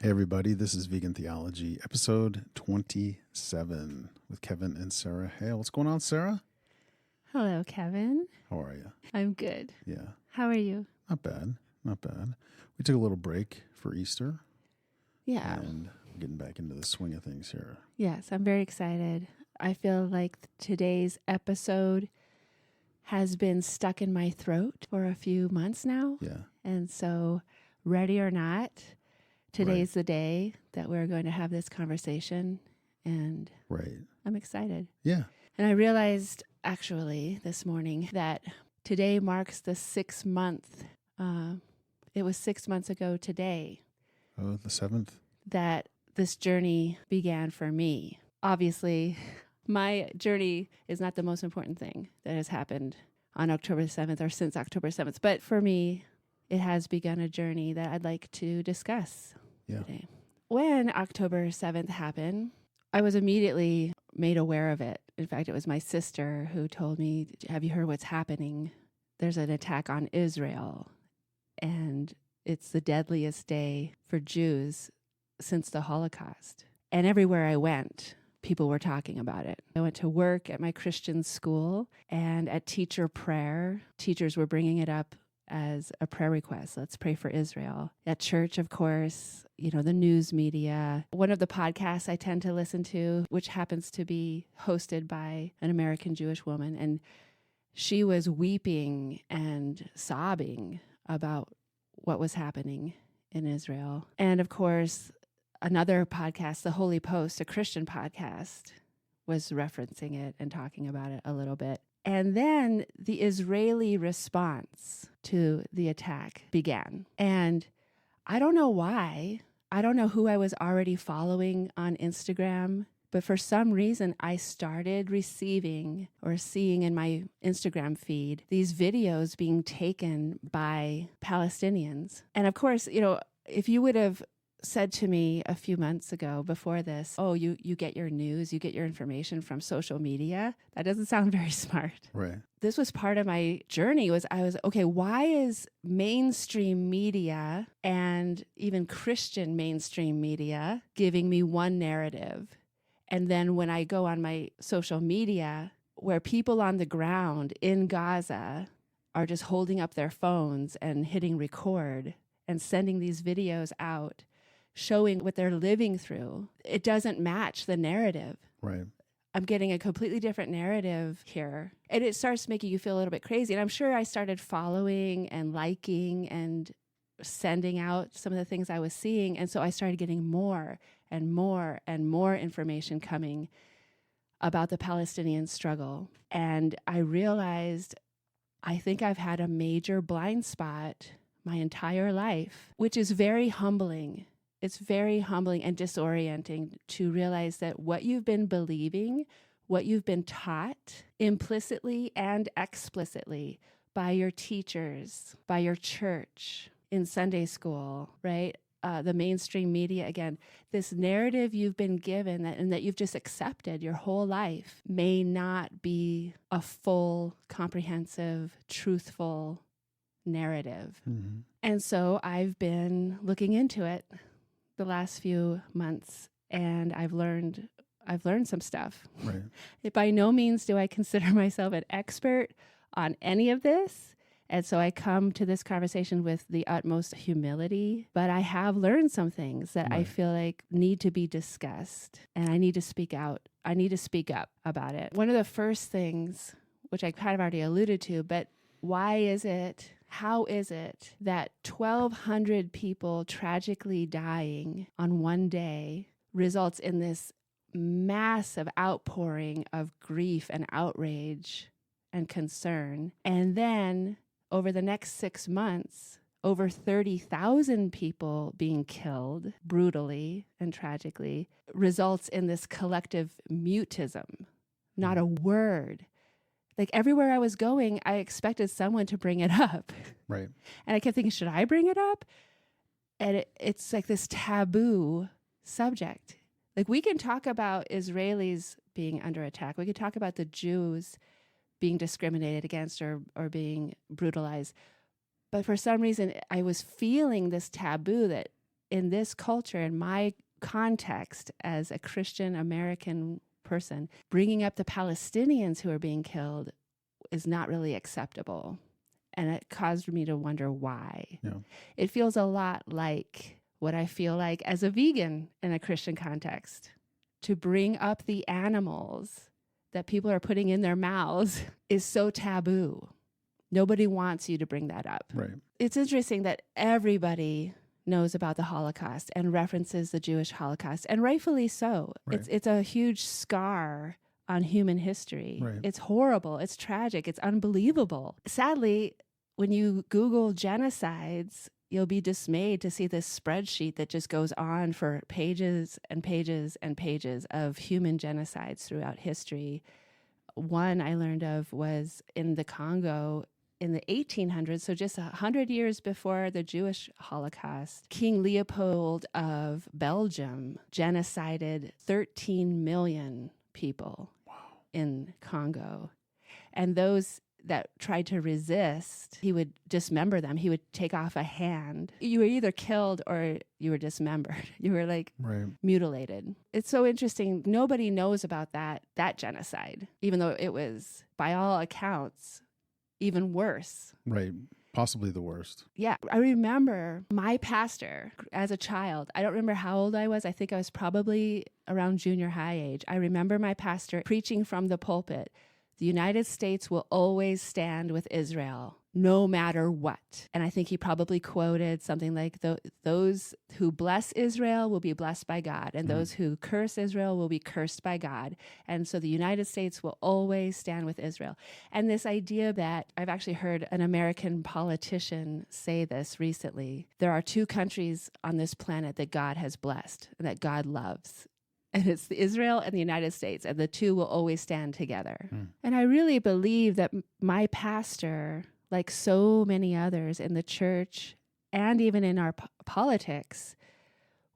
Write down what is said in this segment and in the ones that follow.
Hey everybody, this is Vegan Theology, episode 27 with Kevin and Sarah. Hey, what's going on, Sarah? Hello, Kevin. How are you? I'm good. Yeah, How are you? not bad, not bad. We took a little break for Easter, Yeah. and we're getting back into the swing of things here. Yes, I'm very excited. I feel like today's episode has been stuck in my throat for a few months now. Yeah, And so, ready or not, today's the day that we're going to have this conversation. And right. I'm excited. Yeah, And I realized actually this morning that today marks the 6 month. It was 6 months ago today oh, the 7th. that this journey began for me. Obviously, my journey is not the most important thing that has happened on October 7th or since October 7th. But for me, it has begun a journey that I'd like to discuss today. When October 7th happened, I was immediately made aware of it. In fact, it was my sister who told me, "Have you heard what's happening? There's an attack on Israel, and it's the deadliest day for Jews since the Holocaust." And everywhere I went, people were talking about it. I went to work at my Christian school, and at teacher prayer, teachers were bringing it up as a prayer request. Let's pray for Israel. At church, of course, the news media. One of the podcasts I tend to listen to, which happens to be hosted by an American Jewish woman, and she was weeping and sobbing about what was happening in Israel. And of course, another podcast, The Holy Post, a Christian podcast, was referencing it and talking about it a little bit. And then the Israeli response to the attack began. And I don't know why. I don't know who I was already following on Instagram, but for some reason I started receiving or seeing in my Instagram feed these videos being taken by Palestinians. And of course, if you would have said to me a few months ago before this, "Oh, you get your news, you get your information from social media," that doesn't sound very smart. Right. This was part of my journey. Okay, why is mainstream media and even Christian mainstream media giving me one narrative? And then when I go on my social media, where people on the ground in Gaza are just holding up their phones and hitting record and sending these videos out, showing what they're living through, it doesn't match the narrative. Right. I'm getting a completely different narrative here. And it starts making you feel a little bit crazy. And I'm sure I started following and liking and sending out some of the things I was seeing. And so I started getting more and more and more information coming about the Palestinian struggle. And I realized I think I've had a major blind spot my entire life, which is very humbling. It's very humbling and disorienting to realize that what you've been believing, what you've been taught implicitly and explicitly by your teachers, by your church, in Sunday school, right? The mainstream media, again, this narrative you've been given and that you've just accepted your whole life may not be a full, comprehensive, truthful narrative. Mm-hmm. And so I've been looking into it the last few months, and I've learned some stuff. Right. By no means do I consider myself an expert on any of this, and so I come to this conversation with the utmost humility, but I have learned some things that I feel like need to be discussed, and I need to speak out. I need to speak up about it. One of the first things, which I kind of already alluded to, but how is it that 1,200 people tragically dying on one day results in this massive outpouring of grief and outrage and concern? And then over the next 6 months, over 30,000 people being killed brutally and tragically results in this collective mutism, not a word. Like everywhere I was going, I expected someone to bring it up. Right. And I kept thinking, should I bring it up? And it's like this taboo subject. Like we can talk about Israelis being under attack. We could talk about the Jews being discriminated against or being brutalized. But for some reason, I was feeling this taboo that in this culture, in my context as a Christian American person, bringing up the Palestinians who are being killed is not really acceptable. And it caused me to wonder why. Yeah. It feels a lot like what I feel like as a vegan in a Christian context. To bring up the animals that people are putting in their mouths is so taboo. Nobody wants you to bring that up. Right. It's interesting that everybody knows about the Holocaust and references the Jewish Holocaust, and rightfully so. Right. It's a huge scar on human history. Right. It's horrible. It's tragic. It's unbelievable. Sadly, when you Google genocides, you'll be dismayed to see this spreadsheet that just goes on for pages and pages and pages of human genocides throughout history. One I learned of was in the Congo in the 1800s, so just 100 years before the Jewish Holocaust. King Leopold of Belgium genocided 13 million people in Congo. And those that tried to resist, he would dismember them. He would take off a hand. You were either killed or you were dismembered. You were mutilated. It's so interesting. Nobody knows about that genocide, even though it was, by all accounts, even worse. Right. Possibly the worst. Yeah. I remember my pastor as a child. I don't remember how old I was. I think I was probably around junior high age. I remember my pastor preaching from the pulpit, "The United States will always stand with Israel, no matter what." And I think he probably quoted something like, "Those who bless Israel will be blessed by God, and those who curse Israel will be cursed by God. And so the United States will always stand with Israel." And this idea that I've actually heard an American politician say this recently: there are two countries on this planet that God has blessed and that God loves. And it's Israel and the United States, and the two will always stand together. And I really believe that my pastor, like so many others in the church and even in our politics,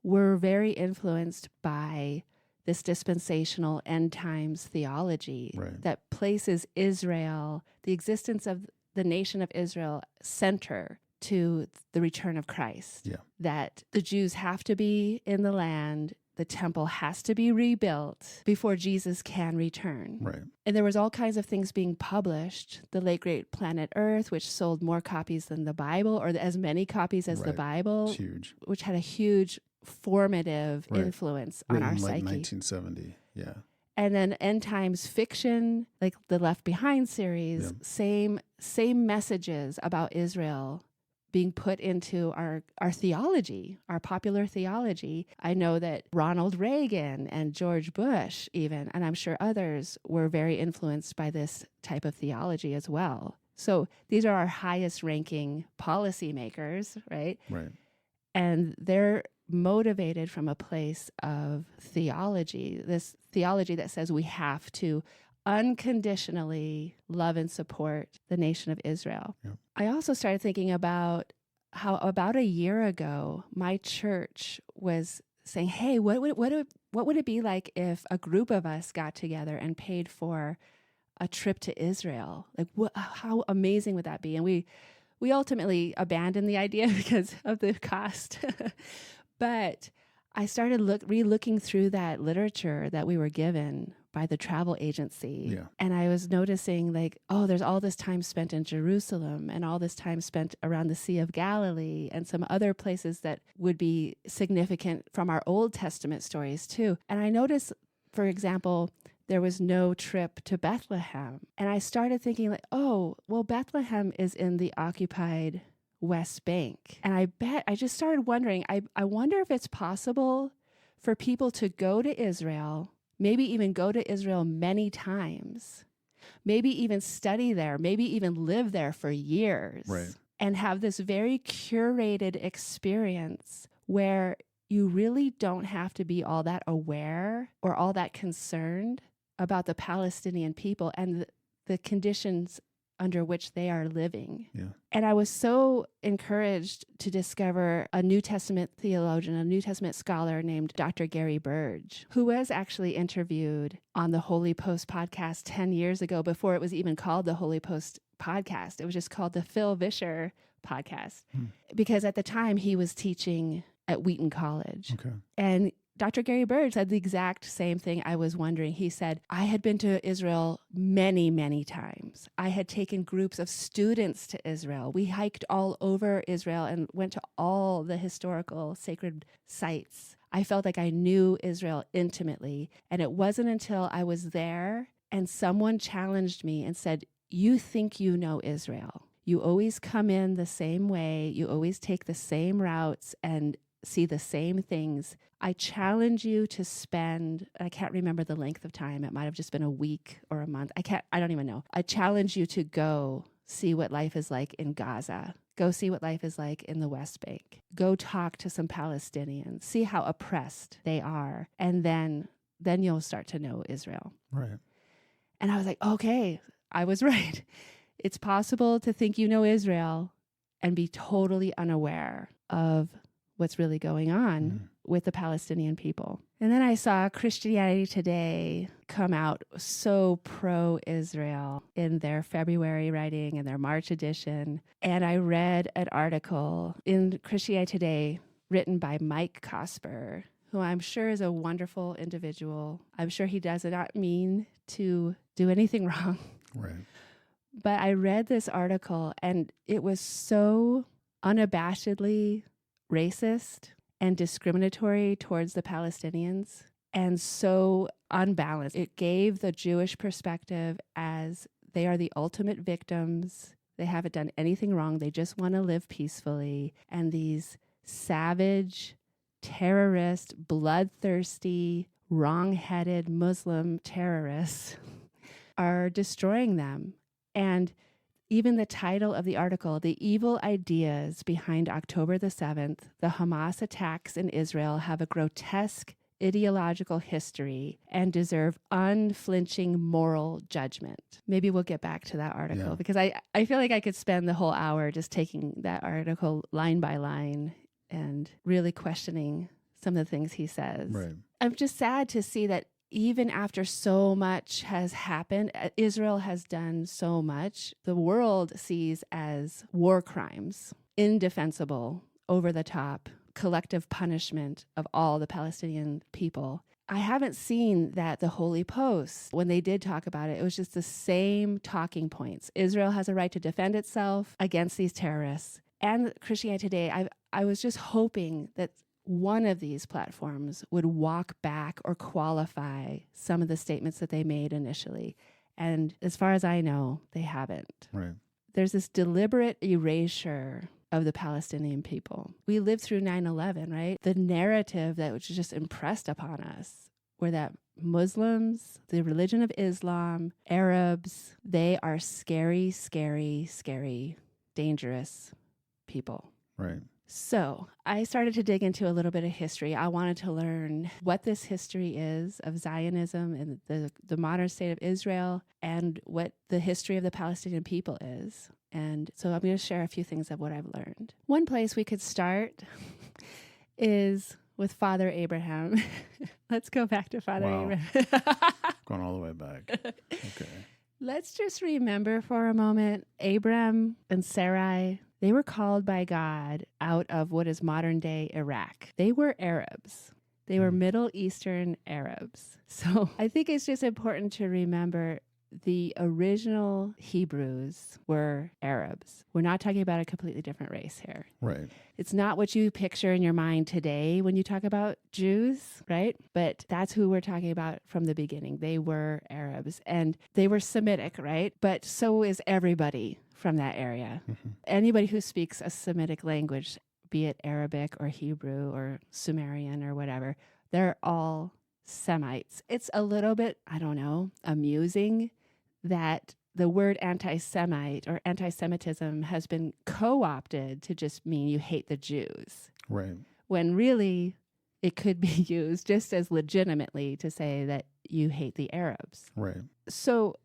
were very influenced by this dispensational end times theology that places Israel, the existence of the nation of Israel, center to the return of Christ. Yeah. That the Jews have to be in the land. The temple has to be rebuilt before Jesus can return. Right. And there was all kinds of things being published. The late great Planet Earth, which sold more copies than the Bible, or as many copies as the Bible, huge, which had a huge formative influence on our psyche. 1970. Yeah. And then end times fiction, like the Left Behind series, same messages about Israel being put into our theology, our popular theology. I know that Ronald Reagan and George Bush even, and I'm sure others, were very influenced by this type of theology as well. So these are our highest ranking policymakers, right? Right. And they're motivated from a place of theology, this theology that says we have to unconditionally love and support the nation of Israel. Yeah. I also started thinking about how about a year ago, my church was saying, hey, what would it be like if a group of us got together and paid for a trip to Israel? Like, how amazing would that be? And we ultimately abandoned the idea because of the cost. But I started re-looking through that literature that we were given by the travel agency. Yeah. And I was noticing there's all this time spent in Jerusalem and all this time spent around the Sea of Galilee and some other places that would be significant from our Old Testament stories too. And I noticed, for example, there was no trip to Bethlehem. And I started thinking Bethlehem is in the occupied West Bank. And I just started wondering, I wonder if it's possible for people to go to Israel, maybe even go to Israel many times, maybe even study there, maybe even live there for years, and have this very curated experience where you really don't have to be all that aware or all that concerned about the Palestinian people and the conditions under which they are living. Yeah. And I was so encouraged to discover a New Testament theologian, a New Testament scholar named Dr. Gary Burge, who was actually interviewed on the Holy Post podcast 10 years ago before it was even called the Holy Post podcast. It was just called the Phil Vischer podcast. Because at the time he was teaching at Wheaton College. Okay. And Dr. Gary Burge said the exact same thing I was wondering. He said, I had been to Israel many, many times. I had taken groups of students to Israel. We hiked all over Israel and went to all the historical sacred sites. I felt like I knew Israel intimately. And it wasn't until I was there and someone challenged me and said, you think you know Israel. You always come in the same way. You always take the same routes and see the same things. I challenge you to spend, I can't remember the length of time. It might have just been a week or a month. I don't even know. I challenge you to go see what life is like in Gaza. Go see what life is like in the West Bank. Go talk to some Palestinians. See how oppressed they are. And then you'll start to know Israel. Right. And I was like, okay, I was right. It's possible to think you know Israel and be totally unaware of what's really going on with the Palestinian people. And then I saw Christianity Today come out so pro-Israel in their February writing and their March edition. And I read an article in Christianity Today written by Mike Cosper, who I'm sure is a wonderful individual. I'm sure he does not mean to do anything wrong. Right. But I read this article and it was so unabashedly racist and discriminatory towards the Palestinians and so unbalanced. It gave the Jewish perspective as they are the ultimate victims. They haven't done anything wrong. They just want to live peacefully. And these savage, terrorist, bloodthirsty, wrong-headed Muslim terrorists are destroying them. And even the title of the article, The Evil Ideas Behind October the 7th, the Hamas attacks in Israel have a grotesque ideological history and deserve unflinching moral judgment. Maybe we'll get back to that article because I feel like I could spend the whole hour just taking that article line by line and really questioning some of the things he says. Right. I'm just sad to see that even after so much has happened, Israel has done so much, the world sees as war crimes, indefensible, over the top, collective punishment of all the Palestinian people. I haven't seen that the Holy Post, when they did talk about it, it was just the same talking points. Israel has a right to defend itself against these terrorists. And Christianity Today, I was just hoping that one of these platforms would walk back or qualify some of the statements that they made initially. And as far as I know, they haven't. Right. There's this deliberate erasure of the Palestinian people. We lived through 9/11, right? The narrative that was just impressed upon us were that Muslims, the religion of Islam, Arabs, they are scary, scary, scary, dangerous people. Right. So I started to dig into a little bit of history. I wanted to learn what this history is of Zionism and the modern state of Israel and what the history of the Palestinian people is. And so I'm going to share a few things of what I've learned. One place we could start is with Father Abraham. Let's go back to Father Abraham. Going all the way back. Okay. Let's just remember for a moment, Abram and Sarai, they were called by God out of what is modern day Iraq. They were Arabs. They were Middle Eastern Arabs. So I think it's just important to remember the original Hebrews were Arabs. We're not talking about a completely different race here. Right. It's not what you picture in your mind today when you talk about Jews, right? But that's who we're talking about from the beginning. They were Arabs and they were Semitic, right? But so is everybody from that area. Mm-hmm. Anybody who speaks a Semitic language, be it Arabic or Hebrew or Sumerian or whatever, they're all Semites. It's a little bit, I don't know, amusing that the word anti-Semite or anti-Semitism has been co-opted to just mean you hate the Jews. Right. When really it could be used just as legitimately to say that you hate the Arabs. Right. So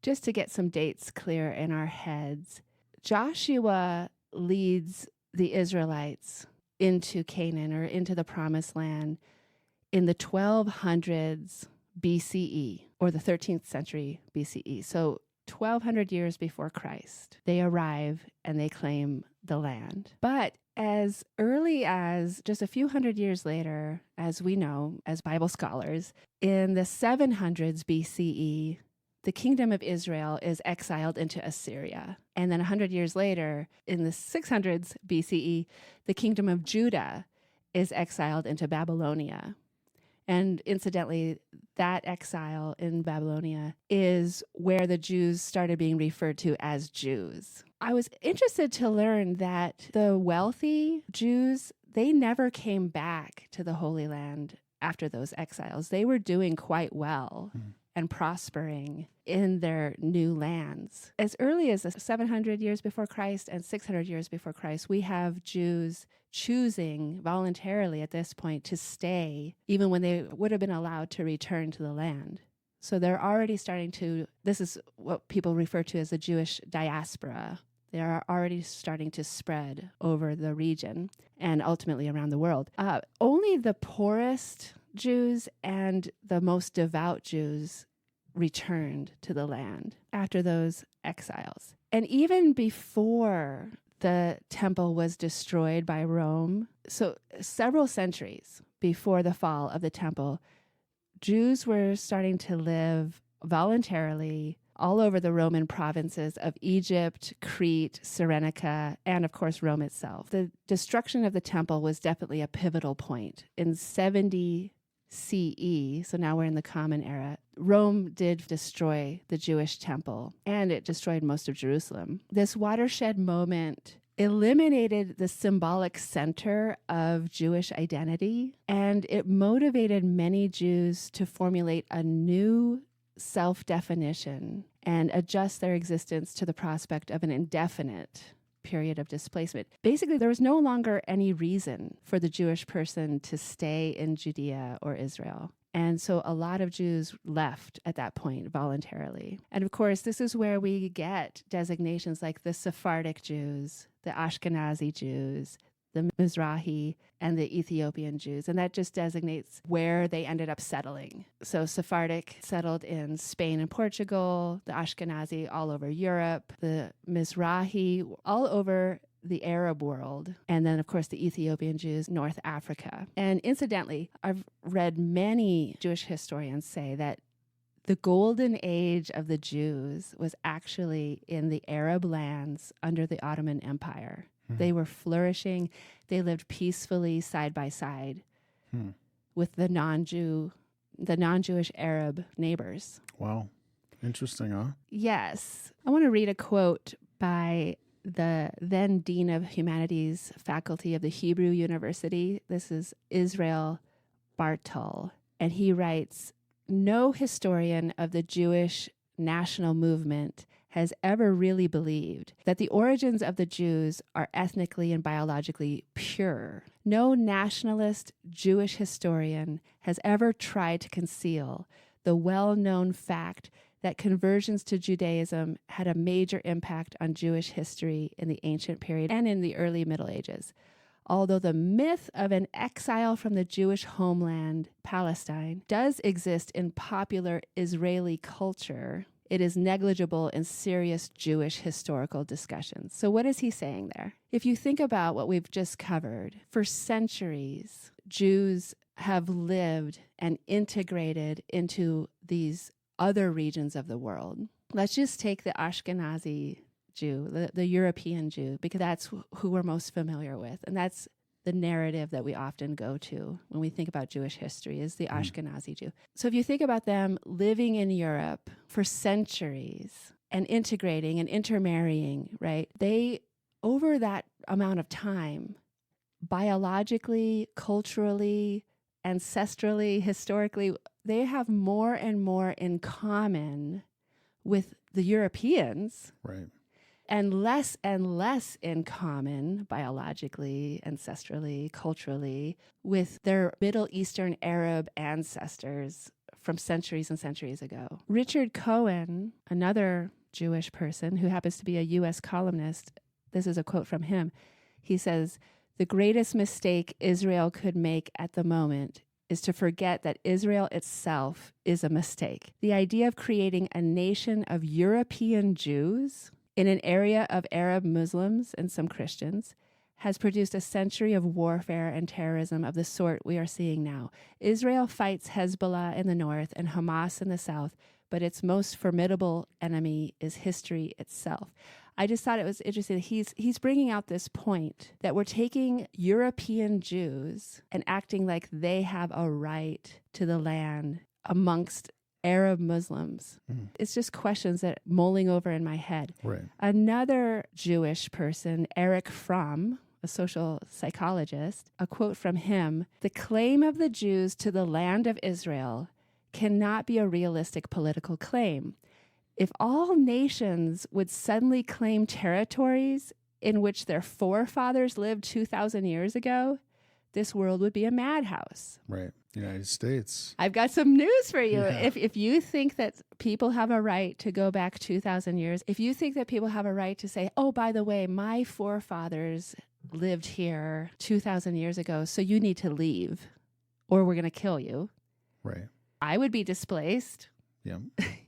just to get some dates clear in our heads, Joshua leads the Israelites into Canaan or into the Promised Land in the 1200s BCE or the 13th century BCE. So 1200 years before Christ, they arrive and they claim the land. But as early as just a few hundred years later, as we know, as Bible scholars, in the 700s BCE, the kingdom of Israel is exiled into Assyria. And then 100 years later, in the 600s BCE, the kingdom of Judah is exiled into Babylonia. And incidentally, that exile in Babylonia is where the Jews started being referred to as Jews. I was interested to learn that the wealthy Jews, they never came back to the Holy Land after those exiles. They were doing quite well and prospering in their new lands. As early as 700 years before Christ and 600 years before Christ, we have Jews choosing voluntarily at this point to stay, even when they would have been allowed to return to the land. So they're already starting to, this is what people refer to as the Jewish diaspora. They are already starting to spread over the region and ultimately around the world. Only the poorest Jews and the most devout Jews returned to the land after those exiles. And even before the temple was destroyed by Rome, so several centuries before the fall of the temple, Jews were starting to live voluntarily all over the Roman provinces of Egypt, Crete, Cyrenaica, and of course Rome itself. The destruction of the temple was definitely a pivotal point. In 70 CE, so now we're in the Common Era, Rome did destroy the Jewish temple, and it destroyed most of Jerusalem. This watershed moment eliminated the symbolic center of Jewish identity, and it motivated many Jews to formulate a new self-definition and adjust their existence to the prospect of an indefinite period of displacement. Basically, there was no longer any reason for the Jewish person to stay in Judea or Israel. And so a lot of Jews left at that point voluntarily. And of course, this is where we get designations like the Sephardic Jews, the Ashkenazi Jews, the Mizrahi, and the Ethiopian Jews. And that just designates where they ended up settling. So Sephardic settled in Spain and Portugal, the Ashkenazi all over Europe, the Mizrahi all over the Arab world, and then, of course, the Ethiopian Jews, North Africa. And incidentally, I've read many Jewish historians say that the golden age of the Jews was actually in the Arab lands under the Ottoman Empire. They were flourishing. They lived peacefully side by side with the non-Jewish Arab neighbors. Wow. Interesting, huh? Yes. I want to read a quote by the then Dean of Humanities faculty of the Hebrew University. This is Israel Bartol. And he writes, "No historian of the Jewish national movement has ever really believed that the origins of the Jews are ethnically and biologically pure. No nationalist Jewish historian has ever tried to conceal the well-known fact that conversions to Judaism had a major impact on Jewish history in the ancient period and in the early Middle Ages. Although the myth of an exile from the Jewish homeland, Palestine, does exist in popular Israeli culture, it is negligible in serious Jewish historical discussions." So what is he saying there? If you think about what we've just covered, for centuries, Jews have lived and integrated into these other regions of the world. Let's just take the Ashkenazi Jew, the European Jew, because that's who we're most familiar with. And that's the narrative that we often go to when we think about Jewish history, is the Ashkenazi Jew. So if you think about them living in Europe for centuries and integrating and intermarrying, right? They, over that amount of time, biologically, culturally, ancestrally, historically, they have more and more in common with the Europeans. Right. And less in common biologically, ancestrally, culturally, with their Middle Eastern Arab ancestors from centuries and centuries ago. Richard Cohen, another Jewish person who happens to be a U.S. columnist, this is a quote from him. He says, "The greatest mistake Israel could make at the moment is to forget that Israel itself is a mistake. The idea of creating a nation of European Jews in an area of Arab Muslims and some Christians has produced a century of warfare and terrorism of the sort we are seeing now. Israel fights Hezbollah in the north and Hamas in the south, but its most formidable enemy is history itself. I just thought it was interesting. He's bringing out this point that we're taking European Jews and acting like they have a right to the land amongst Arab Muslims. It's just questions that mulling over in my head. Right. Another Jewish person, Eric Fromm, a social psychologist, a quote from him: "The claim of the Jews to the land of Israel cannot be a realistic political claim. If all nations would suddenly claim territories in which their forefathers lived 2,000 years ago, this world would be a madhouse." Right. United States. I've got some news for you. Yeah. If you think that people have a right to go back 2,000 years, if you think that people have a right to say, oh, by the way, my forefathers lived here 2,000 years ago, so you need to leave or we're going to kill you. Right. I would be displaced. Yeah.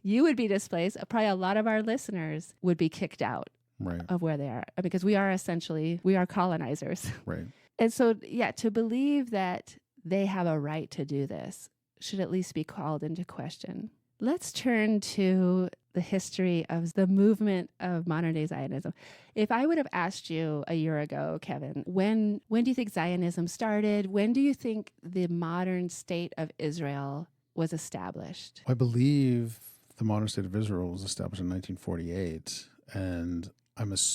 You would be displaced. Probably a lot of our listeners would be kicked out Right. of where they are because we are colonizers. Right. And so, yeah, to believe that they have a right to do this should at least be called into question. Let's turn to the history of the movement of modern-day Zionism. If I would have asked you a year ago, Kevin, when do you think Zionism started? When do you think the modern state of Israel was established? I believe the modern state of Israel was established in 1948, and I'm just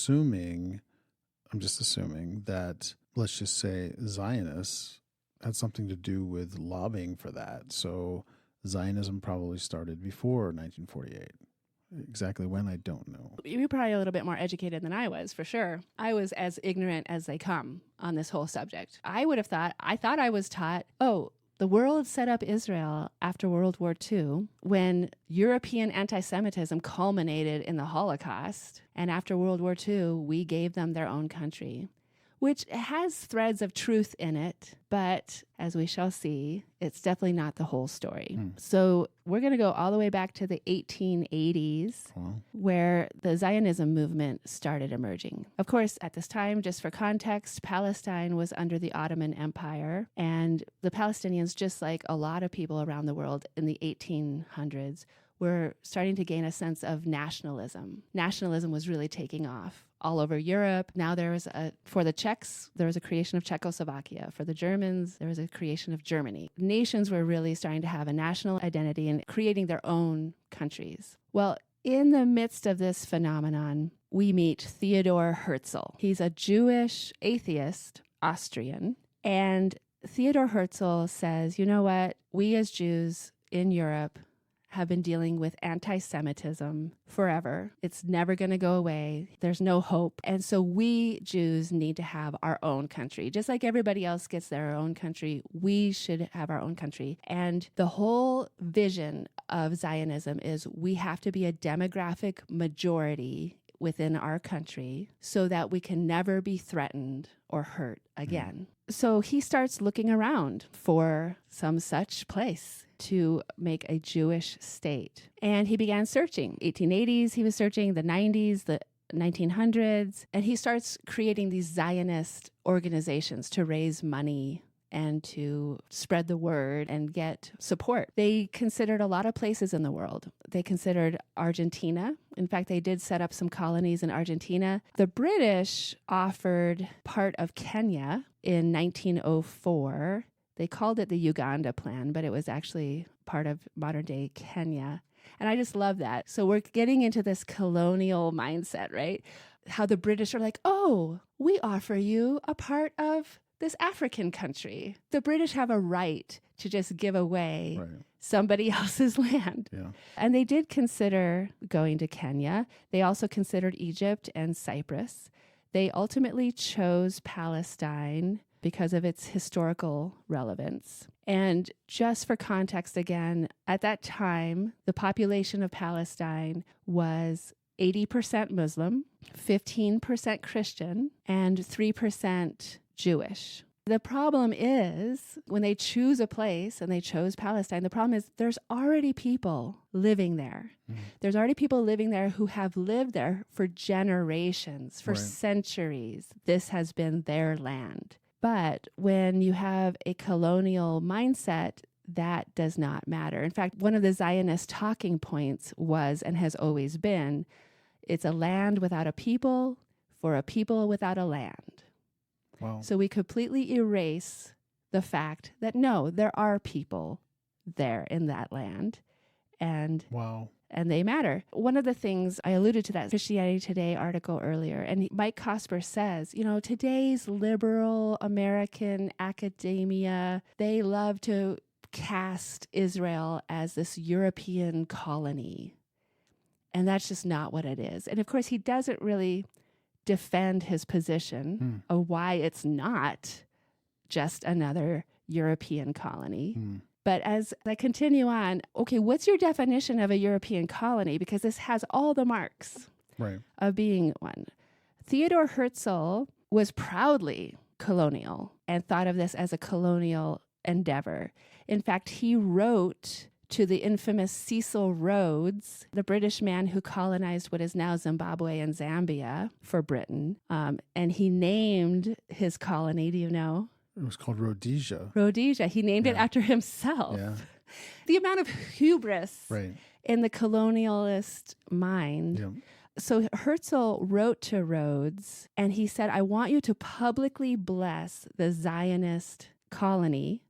assuming that, let's just say, Zionists had something to do with lobbying for that. So Zionism probably started before 1948. Exactly when, I don't know. You're probably a little bit more educated than I was, for sure. I was as ignorant as they come on this whole subject. I thought I was taught, the world set up Israel after World War II when European anti-Semitism culminated in the Holocaust. And after World War II, we gave them their own country, which has threads of truth in it. But as we shall see, it's definitely not the whole story. So we're going to go all the way back to the 1880s, where the Zionism movement started emerging. Of course, at this time, just for context, Palestine was under the Ottoman Empire, and the Palestinians, just like a lot of people around the world in the 1800s, were starting to gain a sense of nationalism. Nationalism was really taking off all over Europe. Now for the Czechs, there was a creation of Czechoslovakia. For the Germans, there was a creation of Germany. Nations were really starting to have a national identity and creating their own countries. Well, in the midst of this phenomenon, we meet Theodor Herzl. He's a Jewish atheist, Austrian, and Theodor Herzl says, you know what? We as Jews in Europe have been dealing with anti-Semitism forever. It's never going to go away. There's no hope. And so we Jews need to have our own country. Just like everybody else gets their own country, we should have our own country. And the whole vision of Zionism is we have to be a demographic majority within our country so that we can never be threatened or hurt again. So he starts looking around for some such place to make a Jewish state. And he began searching. 1880s, he was searching, the 90s, the 1900s, and he starts creating these Zionist organizations to raise money and to spread the word and get support. They considered a lot of places in the world. They considered Argentina. In fact, they did set up some colonies in Argentina. The British offered part of Kenya in 1904. They called it the Uganda Plan, but it was actually part of modern-day Kenya. And I just love that. So we're getting into this colonial mindset, right? How the British are like, oh, we offer you a part of this African country. The British have a right to just give away somebody else's land. Yeah. And they did consider going to Kenya. They also considered Egypt and Cyprus. They ultimately chose Palestine because of its historical relevance. And just for context again, at that time, the population of Palestine was 80% Muslim, 15% Christian, and 3% Jewish. The problem is when they choose a place, and they chose Palestine, the problem is there's already people living there. There's already people living there who have lived there for generations, for centuries. This has been their land. But when you have a colonial mindset, that does not matter. In fact, one of the Zionist talking points was, and has always been, it's a land without a people for a people without a land. Wow. So we completely erase the fact that no, there are people there in that land, and and they matter. One of the things I alluded to that Christianity Today article earlier, and Mike Cosper says, today's liberal American academia, they love to cast Israel as this European colony. And that's just not what it is. And of course, he doesn't really defend his position of why it's not just another European colony. But as I continue on, okay, what's your definition of a European colony? Because this has all the marks of being one. Theodor Herzl was proudly colonial and thought of this as a colonial endeavor. In fact, he wrote to the infamous Cecil Rhodes, the British man who colonized what is now Zimbabwe and Zambia for Britain. And he named his colony, do you know? It was called Rhodesia. Rhodesia. He named it after himself. Yeah. The amount of hubris in the colonialist mind. Yeah. So Herzl wrote to Rhodes, and he said, I want you to publicly bless the Zionist colony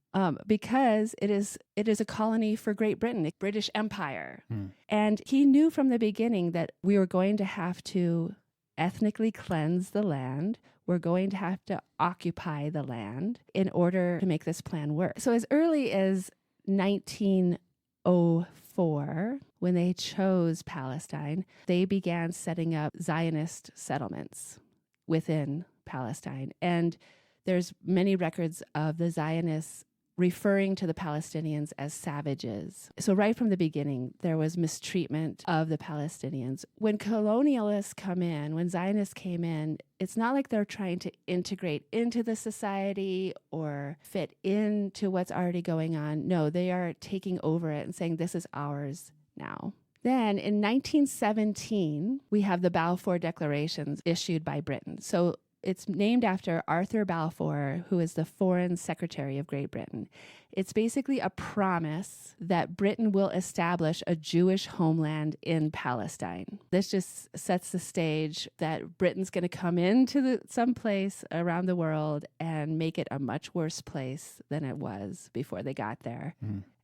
because it is a colony for Great Britain, a British Empire. And he knew from the beginning that we were going to have to ethnically cleanse the land. We're going to have to occupy the land in order to make this plan work. So as early as 1904, when they chose Palestine, they began setting up Zionist settlements within Palestine. And there's many records of the Zionists referring to the Palestinians as savages. So right from the beginning, there was mistreatment of the Palestinians. When colonialists come in, when Zionists came in, it's not like they're trying to integrate into the society or fit into what's already going on. No, they are taking over it and saying, this is ours now. Then in 1917, we have the Balfour Declarations issued by Britain. So it's named after Arthur Balfour, who is the Foreign Secretary of Great Britain. It's basically a promise that Britain will establish a Jewish homeland in Palestine. This just sets the stage that Britain's going to come into some place around the world and make it a much worse place than it was before they got there.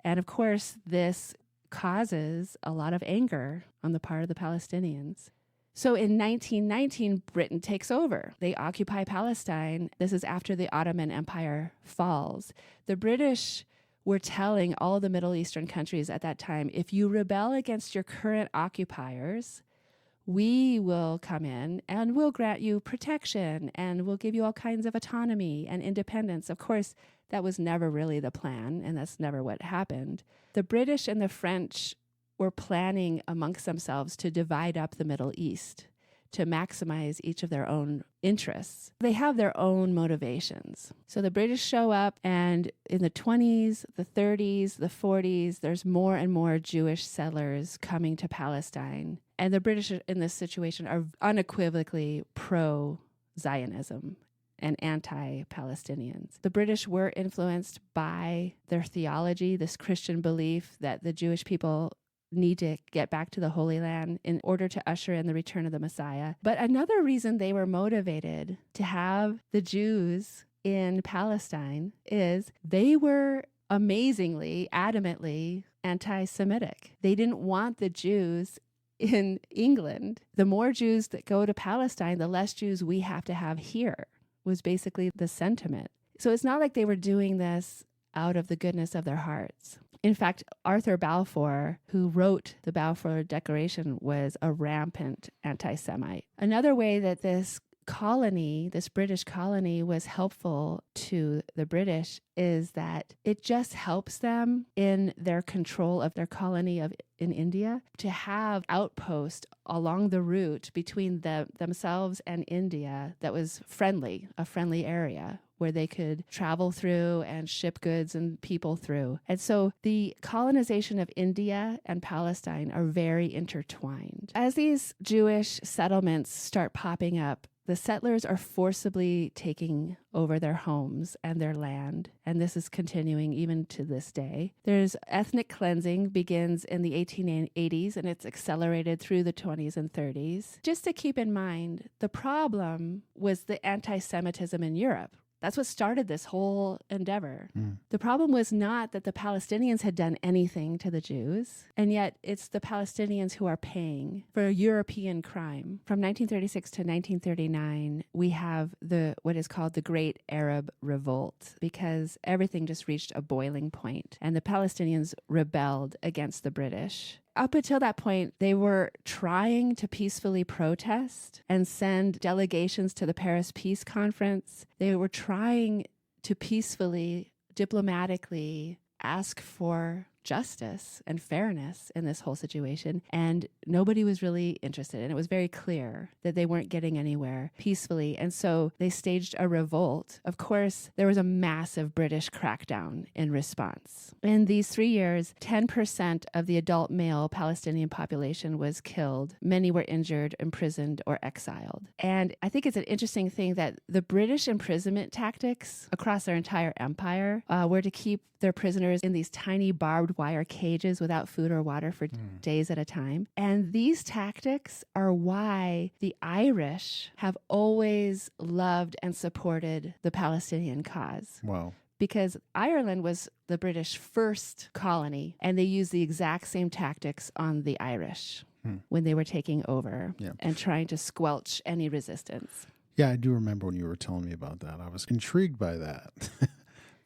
And of course, this causes a lot of anger on the part of the Palestinians. So in 1919, Britain takes over. They occupy Palestine. This is after the Ottoman Empire falls. The British were telling all the Middle Eastern countries at that time, if you rebel against your current occupiers, we will come in and we'll grant you protection and we'll give you all kinds of autonomy and independence. Of course, that was never really the plan, and that's never what happened. The British and the French were planning amongst themselves to divide up the Middle East, to maximize each of their own interests. They have their own motivations. So the British show up, and in the 20s, the 30s, the 40s, there's more and more Jewish settlers coming to Palestine. And the British in this situation are unequivocally pro-Zionism and anti-Palestinians. The British were influenced by their theology, this Christian belief that the Jewish people need to get back to the Holy Land in order to usher in the return of the Messiah. But another reason they were motivated to have the Jews in Palestine is they were amazingly, adamantly anti-Semitic. They didn't want the Jews in England. The more Jews that go to Palestine, the less Jews we have to have here, was basically the sentiment. So it's not like they were doing this out of the goodness of their hearts. In fact, Arthur Balfour, who wrote the Balfour Declaration, was a rampant anti-Semite. Another way that this colony, this British colony, was helpful to the British is that it just helps them in their control of their colony in India to have outposts along the route between themselves and India that was friendly, a friendly area, where they could travel through and ship goods and people through. And so the colonization of India and Palestine are very intertwined. As these Jewish settlements start popping up, the settlers are forcibly taking over their homes and their land, and this is continuing even to this day. There's ethnic cleansing begins in the 1880s, and it's accelerated through the 20s and 30s. Just to keep in mind, the problem was the anti-Semitism in Europe. That's what started this whole endeavor. The problem was not that the Palestinians had done anything to the Jews, and yet it's the Palestinians who are paying for European crime. From 1936 to 1939, we have what is called the Great Arab Revolt, because everything just reached a boiling point, and the Palestinians rebelled against the British. Up until that point, they were trying to peacefully protest and send delegations to the Paris Peace Conference. They were trying to peacefully, diplomatically ask for justice and fairness in this whole situation, and nobody was really interested. And it was very clear that they weren't getting anywhere peacefully, and so they staged a revolt. Of course, there was a massive British crackdown in response. In these 3 years, 10% of the adult male Palestinian population was killed. Many were injured, imprisoned, or exiled. And I think it's an interesting thing that the British imprisonment tactics across their entire empire were to keep their prisoners in these tiny barbed wire cages without food or water for days at a time. And these tactics are why the Irish have always loved and supported the Palestinian cause. Wow. Because Ireland was the British first colony, and they used the exact same tactics on the Irish when they were taking over and trying to squelch any resistance. Yeah, I do remember when you were telling me about that. I was intrigued by that.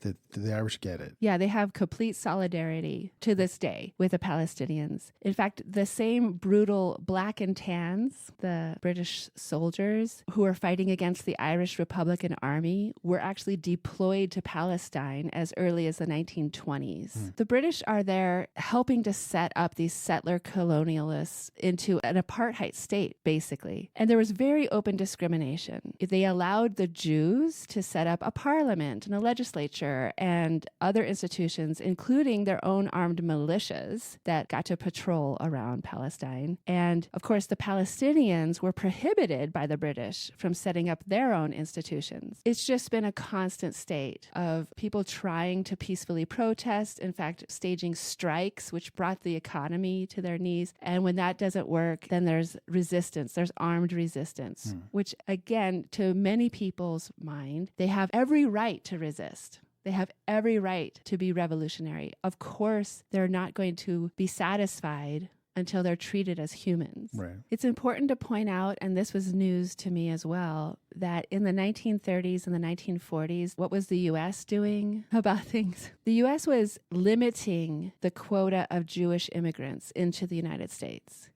That the Irish get it. Yeah, they have complete solidarity to this day with the Palestinians. In fact, the same brutal black and tans, the British soldiers who were fighting against the Irish Republican Army, were actually deployed to Palestine as early as the 1920s. The British are there helping to set up these settler colonialists into an apartheid state, basically. And there was very open discrimination. They allowed the Jews to set up a parliament and a legislature and other institutions, including their own armed militias that got to patrol around Palestine. And of course, the Palestinians were prohibited by the British from setting up their own institutions. It's just been a constant state of people trying to peacefully protest, in fact, staging strikes, which brought the economy to their knees. And when that doesn't work, then there's resistance, there's armed resistance, which again, to many people's mind, they have every right to resist. They have every right to be revolutionary. Of course, they're not going to be satisfied until they're treated as humans. Right. It's important to point out, and this was news to me as well, that in the 1930s and the 1940s, what was the U.S. doing about things? The U.S. was limiting the quota of Jewish immigrants into the United States.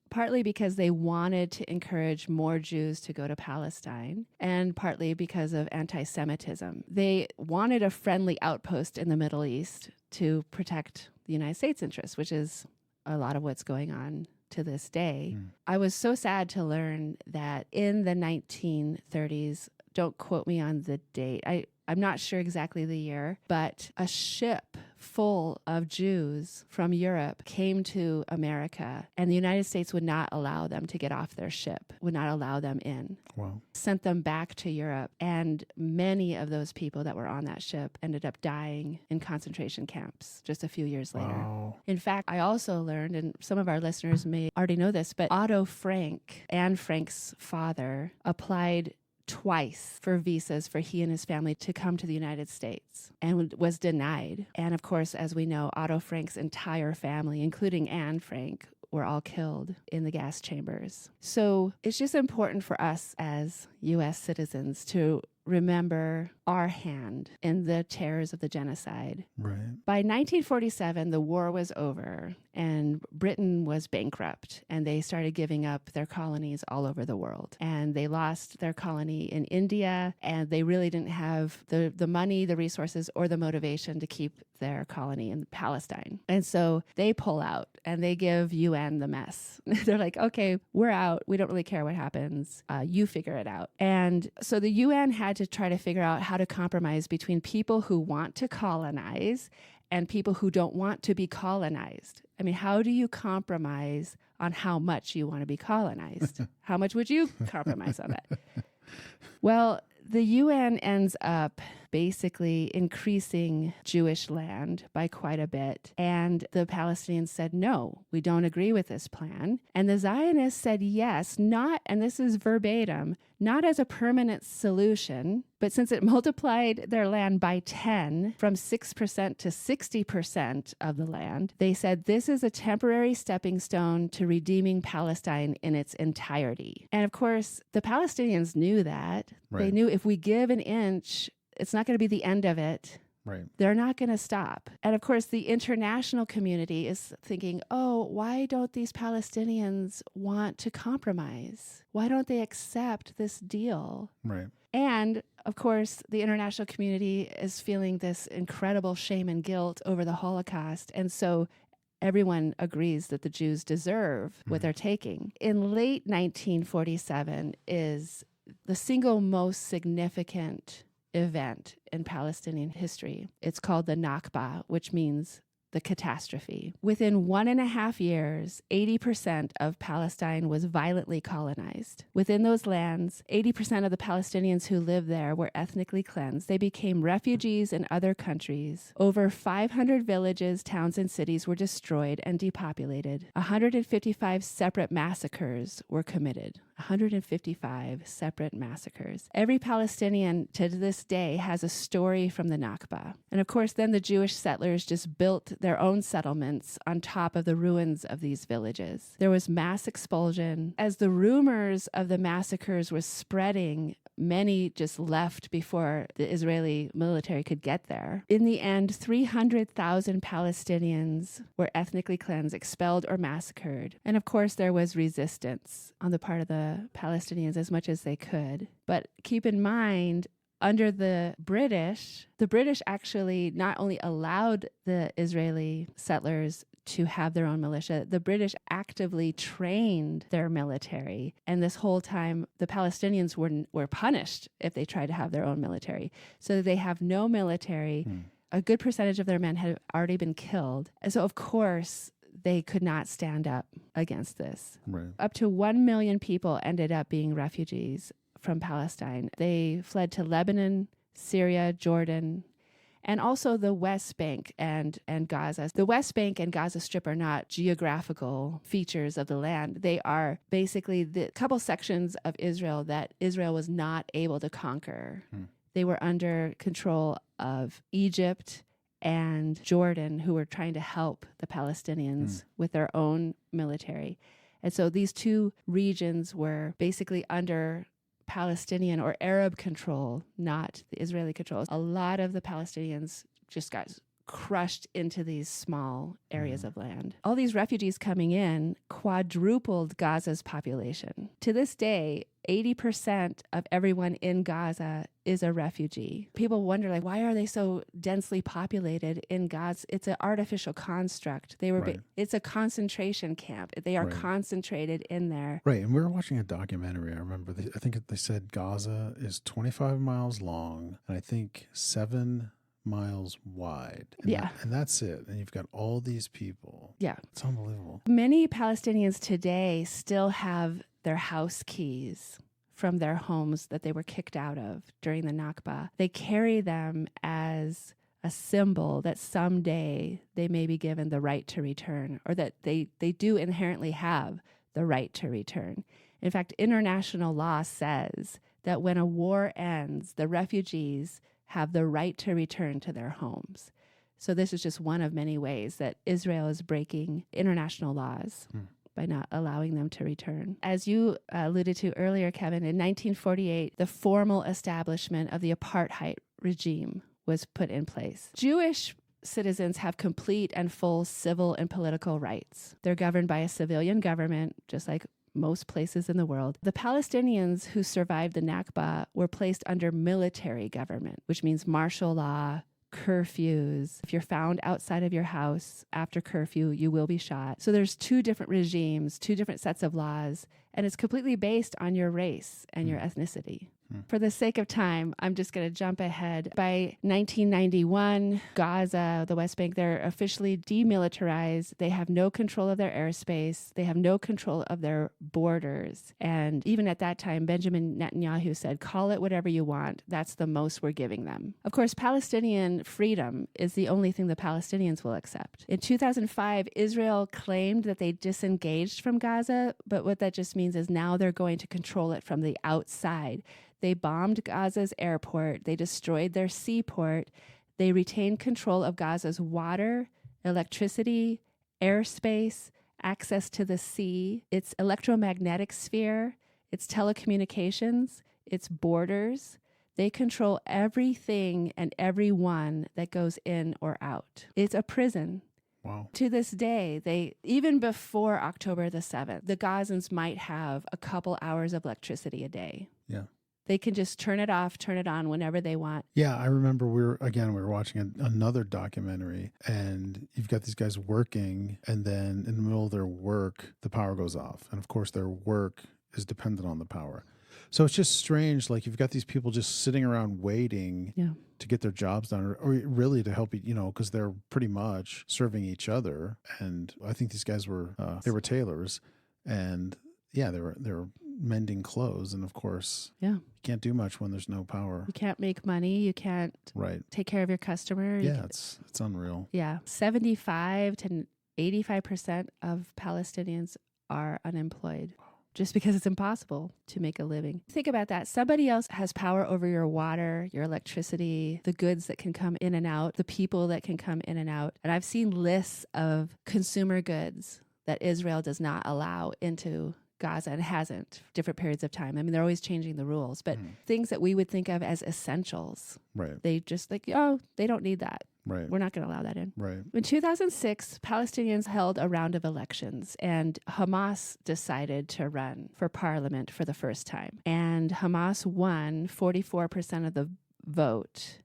Partly because they wanted to encourage more Jews to go to Palestine, and partly because of anti-Semitism. They wanted a friendly outpost in the Middle East to protect the United States' interests, which is a lot of what's going on to this day. I was so sad to learn that in the 1930s, don't quote me on the date, I'm not sure exactly the year, but a ship full of Jews from Europe came to America, and the United States would not allow them to get off their ship, would not allow them in. Wow. Sent them back to Europe, and many of those people that were on that ship ended up dying in concentration camps just a few years later. Wow. In fact, I also learned, and some of our listeners may already know this, but Otto Frank, Anne Frank's father, applied twice for visas for he and his family to come to the United States and was denied. And of course, as we know, Otto Frank's entire family, including Anne Frank, were all killed in the gas chambers. So it's just important for us as U.S. citizens to remember our hand in the terrors of the genocide. Right. By 1947, the war was over and Britain was bankrupt, and they started giving up their colonies all over the world. And they lost their colony in India, and they really didn't have the money, the resources, or the motivation to keep their colony in Palestine. And so they pull out and they give UN the mess. They're like, okay, we're out. We don't really care what happens. You figure it out. And so the UN had to try to figure out how to compromise between people who want to colonize and people who don't want to be colonized. I mean, how do you compromise on how much you want to be colonized? How much would you compromise on that? Well, the UN ends up basically increasing Jewish land by quite a bit. And the Palestinians said, no, we don't agree with this plan. And the Zionists said, yes, not, and this is verbatim, not as a permanent solution, but since it multiplied their land by 10, from 6% to 60% of the land, they said this is a temporary stepping stone to redeeming Palestine in its entirety. And of course, the Palestinians knew that. Right. They knew if we give an inch, it's not going to be the end of it. Right. They're not going to stop. And of course, the international community is thinking, oh, why don't these Palestinians want to compromise? Why don't they accept this deal? Right. And of course, the international community is feeling this incredible shame and guilt over the Holocaust. And so everyone agrees that the Jews deserve what they're taking. In late 1947 is the single most significant event in Palestinian history. It's called the Nakba, which means the catastrophe. Within 1.5 years, 80% of Palestine was violently colonized. Within those lands, 80% of the Palestinians who lived there were ethnically cleansed. They became refugees in other countries. Over 500 villages, towns, and cities were destroyed and depopulated. 155 separate massacres were committed. 155 separate massacres. Every Palestinian to this day has a story from the Nakba. And of course, then the Jewish settlers just built their own settlements on top of the ruins of these villages. There was mass expulsion. As the rumors of the massacres were spreading, many just left before the Israeli military could get there. In the end, 300,000 Palestinians were ethnically cleansed, expelled, or massacred. And of course, there was resistance on the part of the Palestinians as much as they could. But keep in mind, under the British actually not only allowed the Israeli settlers to have their own militia, the British actively trained their military. And this whole time, the Palestinians were punished if they tried to have their own military. So they have no military. A good percentage of their men had already been killed. And so, of course, they could not stand up against this. Right. Up to 1 million people ended up being refugees from Palestine. They fled to Lebanon, Syria, Jordan, and also the West Bank and Gaza. The West Bank and Gaza Strip are not geographical features of the land. They are basically the couple sections of Israel that Israel was not able to conquer. They were under control of Egypt and Jordan, who were trying to help the Palestinians with their own military. And so these two regions were basically under Palestinian or Arab control, not the Israeli control. A lot of the Palestinians just got crushed into these small areas of land. All these refugees coming in quadrupled Gaza's population. To this day, 80% of everyone in Gaza is a refugee. People wonder, like, why are they so densely populated in Gaza? It's an artificial construct. It's a concentration camp. They are concentrated in there. Right. And we were watching a documentary. I remember, I think they said Gaza is 25 miles long and I think 7 miles wide. And that's it. And you've got all these people. Yeah. It's unbelievable. Many Palestinians today still have their house keys from their homes that they were kicked out of during the Nakba. They carry them as a symbol that someday they may be given the right to return, or that they do inherently have the right to return. In fact, international law says that when a war ends, the refugees have the right to return to their homes. So this is just one of many ways that Israel is breaking international laws by not allowing them to return. As you alluded to earlier, Kevin, in 1948, the formal establishment of the apartheid regime was put in place. Jewish citizens have complete and full civil and political rights. They're governed by a civilian government, just like most places in the world. The Palestinians who survived the Nakba were placed under military government, which means martial law, curfews. If you're found outside of your house after curfew, you will be shot. So there's two different regimes, two different sets of laws, and it's completely based on your race and your ethnicity. For the sake of time, I'm just going to jump ahead. By 1991, Gaza, the West Bank, they're officially demilitarized. They have no control of their airspace. They have no control of their borders. And even at that time, Benjamin Netanyahu said, call it whatever you want. That's the most we're giving them. Of course, Palestinian freedom is the only thing the Palestinians will accept. In 2005, Israel claimed that they disengaged from Gaza, but what that just means is now they're going to control it from the outside. They bombed Gaza's airport. They destroyed their seaport. They retained control of Gaza's water, electricity, airspace, access to the sea, its electromagnetic sphere, its telecommunications, its borders. They control everything and everyone that goes in or out. It's a prison. Wow. To this day, even before October the 7th, the Gazans might have a couple hours of electricity a day. Yeah. They can just turn it off, turn it on whenever they want. Yeah, I remember we were watching another documentary, and you've got these guys working, and then in the middle of their work, the power goes off. And of course, their work is dependent on the power. So it's just strange. Like, you've got these people just sitting around waiting to get their jobs done, or really to help, because they're pretty much serving each other. And I think these guys were, they were tailors, and yeah, they were mending clothes. And of course, you can't do much when there's no power. You can't make money. You can't take care of your customer. Yeah, it's unreal. Yeah. 75 to 85% of Palestinians are unemployed. Just because it's impossible to make a living. Think about that. Somebody else has power over your water, your electricity, the goods that can come in and out, the people that can come in and out. And I've seen lists of consumer goods that Israel does not allow into Gaza and hasn't different periods of time. I mean, they're always changing the rules, but things that we would think of as essentials, they just they don't need that. Right. We're not going to allow that in. Right. In 2006, Palestinians held a round of elections, and Hamas decided to run for parliament for the first time. And Hamas won 44% of the vote,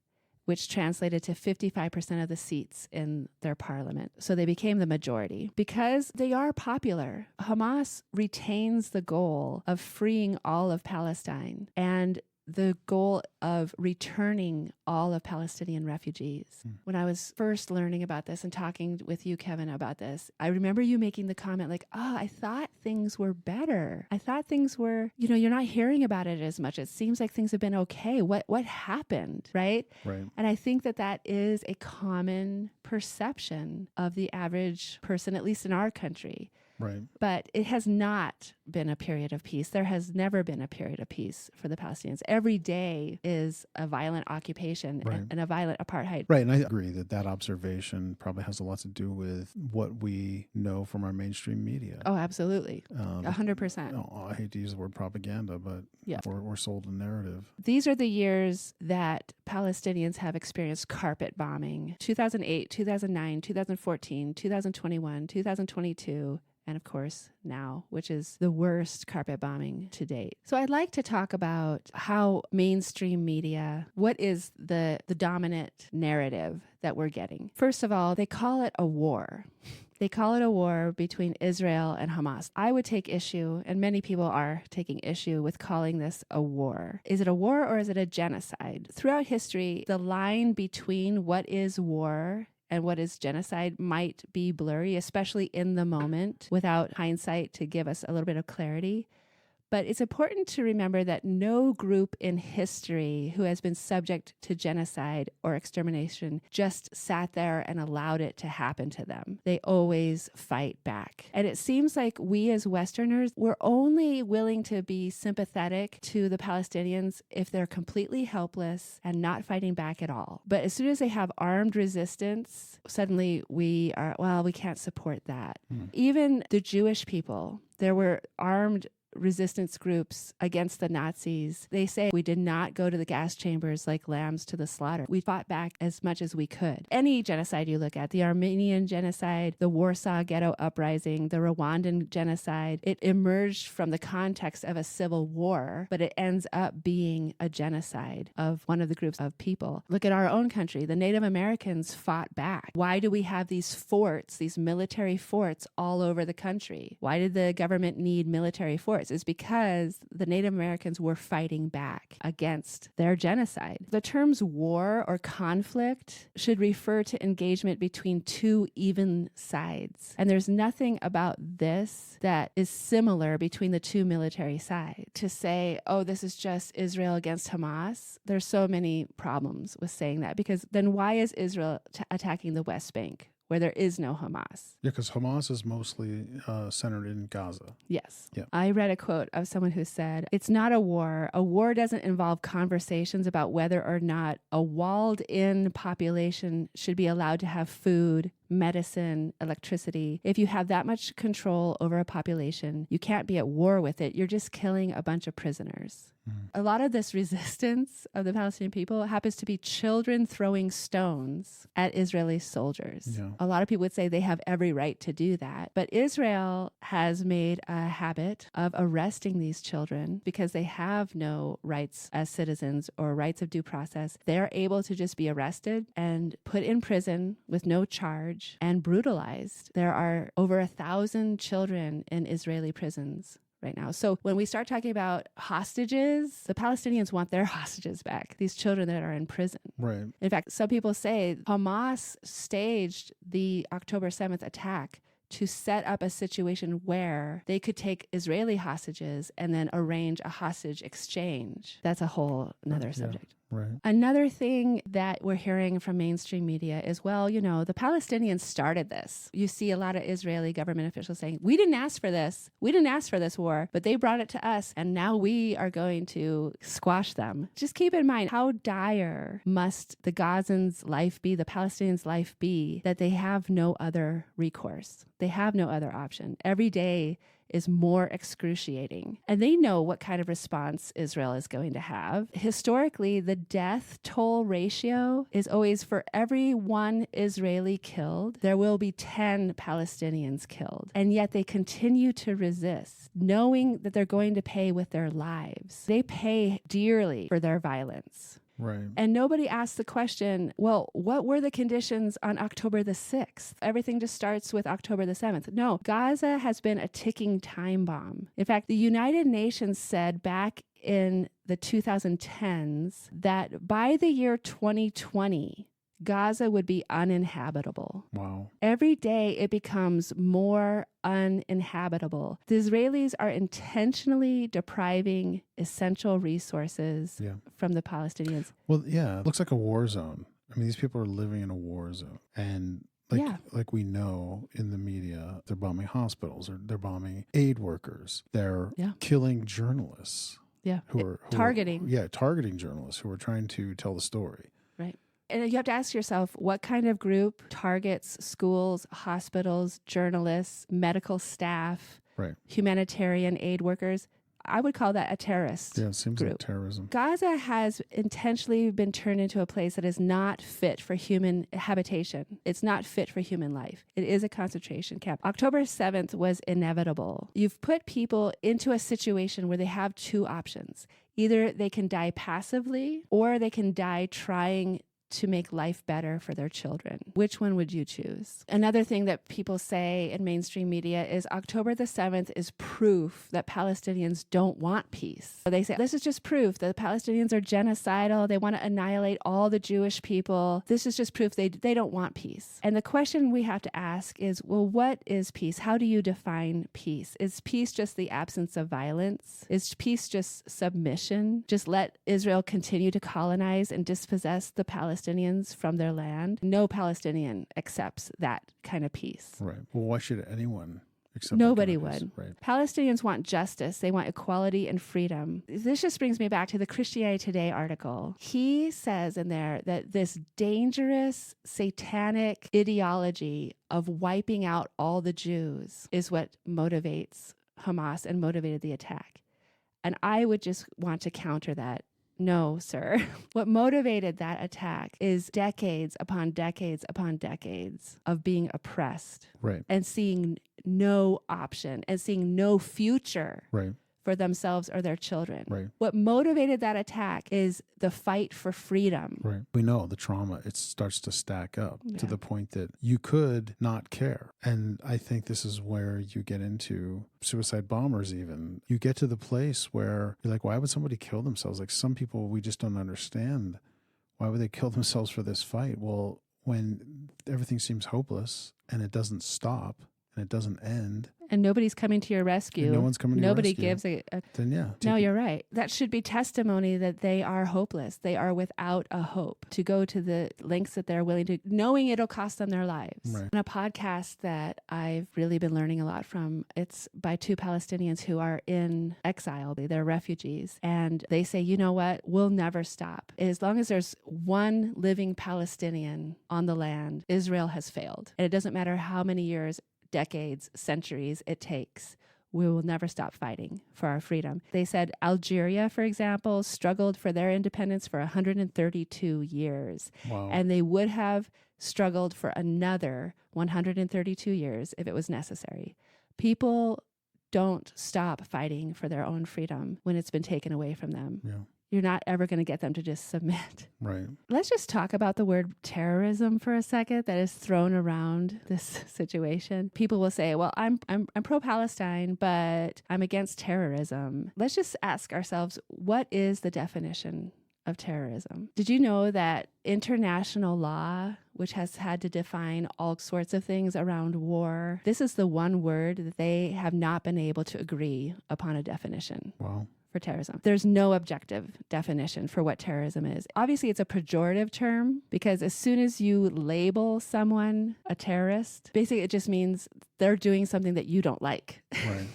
which translated to 55% of the seats in their parliament. So they became the majority. Because they are popular, Hamas retains the goal of freeing all of Palestine and the goal of returning all of Palestinian refugees. When I was first learning about this and talking with you, Kevin, about this, I remember you making the comment like, I thought things were better. I thought things were, you're not hearing about it as much. It seems like things have been okay. What happened, right? Right. And I think that is a common perception of the average person, at least in our country. Right. But it has not been a period of peace. There has never been a period of peace for the Palestinians. Every day is a violent occupation and a violent apartheid. Right. And I agree that observation probably has a lot to do with what we know from our mainstream media. Oh, absolutely. 100%. I hate to use the word propaganda, but we're sold a narrative. These are the years that Palestinians have experienced carpet bombing. 2008, 2009, 2014, 2021, 2022, and of course now, which is the worst carpet bombing to date. So I'd like to talk about how mainstream media, what is the dominant narrative that we're getting? First of all, they call it a war. They call it a war between Israel and Hamas. I would take issue, and many people are taking issue with calling this a war. Is it a war or is it a genocide? Throughout history, the line between what is war and what is genocide might be blurry, especially in the moment, without hindsight to give us a little bit of clarity. But it's important to remember that no group in history who has been subject to genocide or extermination just sat there and allowed it to happen to them. They always fight back. And it seems like we as Westerners, we're only willing to be sympathetic to the Palestinians if they're completely helpless and not fighting back at all. But as soon as they have armed resistance, suddenly we can't support that. Even the Jewish people, there were armed resistance groups against the Nazis. They say we did not go to the gas chambers like lambs to the slaughter. We fought back as much as we could. Any genocide you look at, the Armenian genocide, the Warsaw Ghetto Uprising, the Rwandan genocide, it emerged from the context of a civil war, but it ends up being a genocide of one of the groups of people. Look at our own country. The Native Americans fought back. Why do we have these forts, these military forts all over the country? Why did the government need military forts? wars is because the Native Americans were fighting back against their genocide. The terms war or conflict should refer to engagement between two even sides. And there's nothing about this that is similar between the two military sides. To say, oh, this is just Israel against Hamas, there's so many problems with saying that, because then why is Israel attacking the West Bank, where there is no Hamas? Yeah, because Hamas is mostly centered in Gaza. Yes. Yeah. I read a quote of someone who said, it's not a war. A war doesn't involve conversations about whether or not a walled-in population should be allowed to have food, medicine, electricity. If you have that much control over a population, you can't be at war with it. You're just killing a bunch of prisoners. A lot of this resistance of the Palestinian people happens to be children throwing stones at Israeli soldiers. Yeah. A lot of people would say they have every right to do that. But Israel has made a habit of arresting these children because they have no rights as citizens or rights of due process. They're able to just be arrested and put in prison with no charge and brutalized. There are over 1,000 children in Israeli prisons right now. So when we start talking about hostages, the Palestinians want their hostages back, these children that are in prison. Right. In fact, some people say Hamas staged the October 7th attack to set up a situation where they could take Israeli hostages and then arrange a hostage exchange. That's a whole another subject. Right. Another thing that we're hearing from mainstream media is, well, you know, the Palestinians started this. You see a lot of Israeli government officials saying, we didn't ask for this. We didn't ask for this war, but they brought it to us, and now we are going to squash them. Just keep in mind, how dire must the Gazans' life be, the Palestinians' life be, that they have no other recourse. They have no other option. Every day is more excruciating. And they know what kind of response Israel is going to have. Historically, the death toll ratio is always for every one Israeli killed, there will be 10 Palestinians killed. And yet they continue to resist, knowing that they're going to pay with their lives. They pay dearly for their violence. Right. And nobody asked the question, well, what were the conditions on October the 6th? Everything just starts with October the 7th. No, Gaza has been a ticking time bomb. In fact, the United Nations said back in the 2010s that by the year 2020, Gaza would be uninhabitable. Wow. Every day it becomes more uninhabitable. The Israelis are intentionally depriving essential resources from the Palestinians. Well, yeah, it looks like a war zone. I mean, these people are living in a war zone. And like we know in the media, they're bombing hospitals, or they're bombing aid workers. They're killing journalists. Yeah. Targeting journalists who are trying to tell the story. Right. And you have to ask yourself, what kind of group targets schools, hospitals, journalists, medical staff, humanitarian aid workers? I would call that a terrorist Yeah, it seems group. like terrorism. Gaza has intentionally been turned into a place that is not fit for human habitation. It's not fit for human life. It is a concentration camp. October 7th was inevitable. You've put people into a situation where they have two options. Either they can die passively, or they can die trying to make life better for their children. Which one would you choose? Another thing that people say in mainstream media is October the 7th is proof that Palestinians don't want peace. So they say, this is just proof that the Palestinians are genocidal. They want to annihilate all the Jewish people. This is just proof they don't want peace. And the question we have to ask is, well, what is peace? How do you define peace? Is peace just the absence of violence? Is peace just submission? Just let Israel continue to colonize and dispossess the Palestinians from their land? No Palestinian accepts that kind of peace. Right. Well, why should anyone accept Nobody that kind of peace? would. Right. Palestinians want justice. They want equality and freedom. This just brings me back to the Christianity Today article. He says in there that this dangerous satanic ideology of wiping out all the Jews is what motivates Hamas and motivated the attack. And I would just want to counter that. No, sir. What motivated that attack is decades upon decades upon decades of being oppressed Right. and seeing no option and seeing no future for themselves or their children. Right. What motivated that attack is the fight for freedom. Right. We know the trauma, it starts to stack up to Yeah. the point that you could not care. And I think this is where you get into suicide bombers even. You get to the place where you're like, why would somebody kill themselves? Like some people, we just don't understand. Why would they kill themselves for this fight? Well, when everything seems hopeless and it doesn't stop and it doesn't end. And nobody's coming to your rescue. And no one's coming to Nobody your rescue. gives a Then yeah. No, you're right. That should be testimony that they are hopeless. They are without a hope to go to the lengths that they're willing to, knowing it'll cost them their lives. Right. And a podcast that I've really been learning a lot from, it's by two Palestinians who are in exile. They're refugees. And they say, you know what? We'll never stop. As long as there's one living Palestinian on the land, Israel has failed. And it doesn't matter how many years, decades, centuries it takes. We will never stop fighting for our freedom. They said Algeria, for example, struggled for their independence for 132 years. Wow. And they would have struggled for another 132 years if it was necessary. People don't stop fighting for their own freedom when it's been taken away from them. Yeah. You're not ever going to get them to just submit. Right. Let's just talk about the word terrorism for a second that is thrown around this situation. People will say, well, I'm pro-Palestine, but I'm against terrorism. Let's just ask ourselves, what is the definition of terrorism? Did you know that international law, which has had to define all sorts of things around war, this is the one word that they have not been able to agree upon a definition? Wow. For terrorism. There's no objective definition for what terrorism is. Obviously, it's a pejorative term because as soon as you label someone a terrorist, basically it just means they're doing something that you don't like. Right.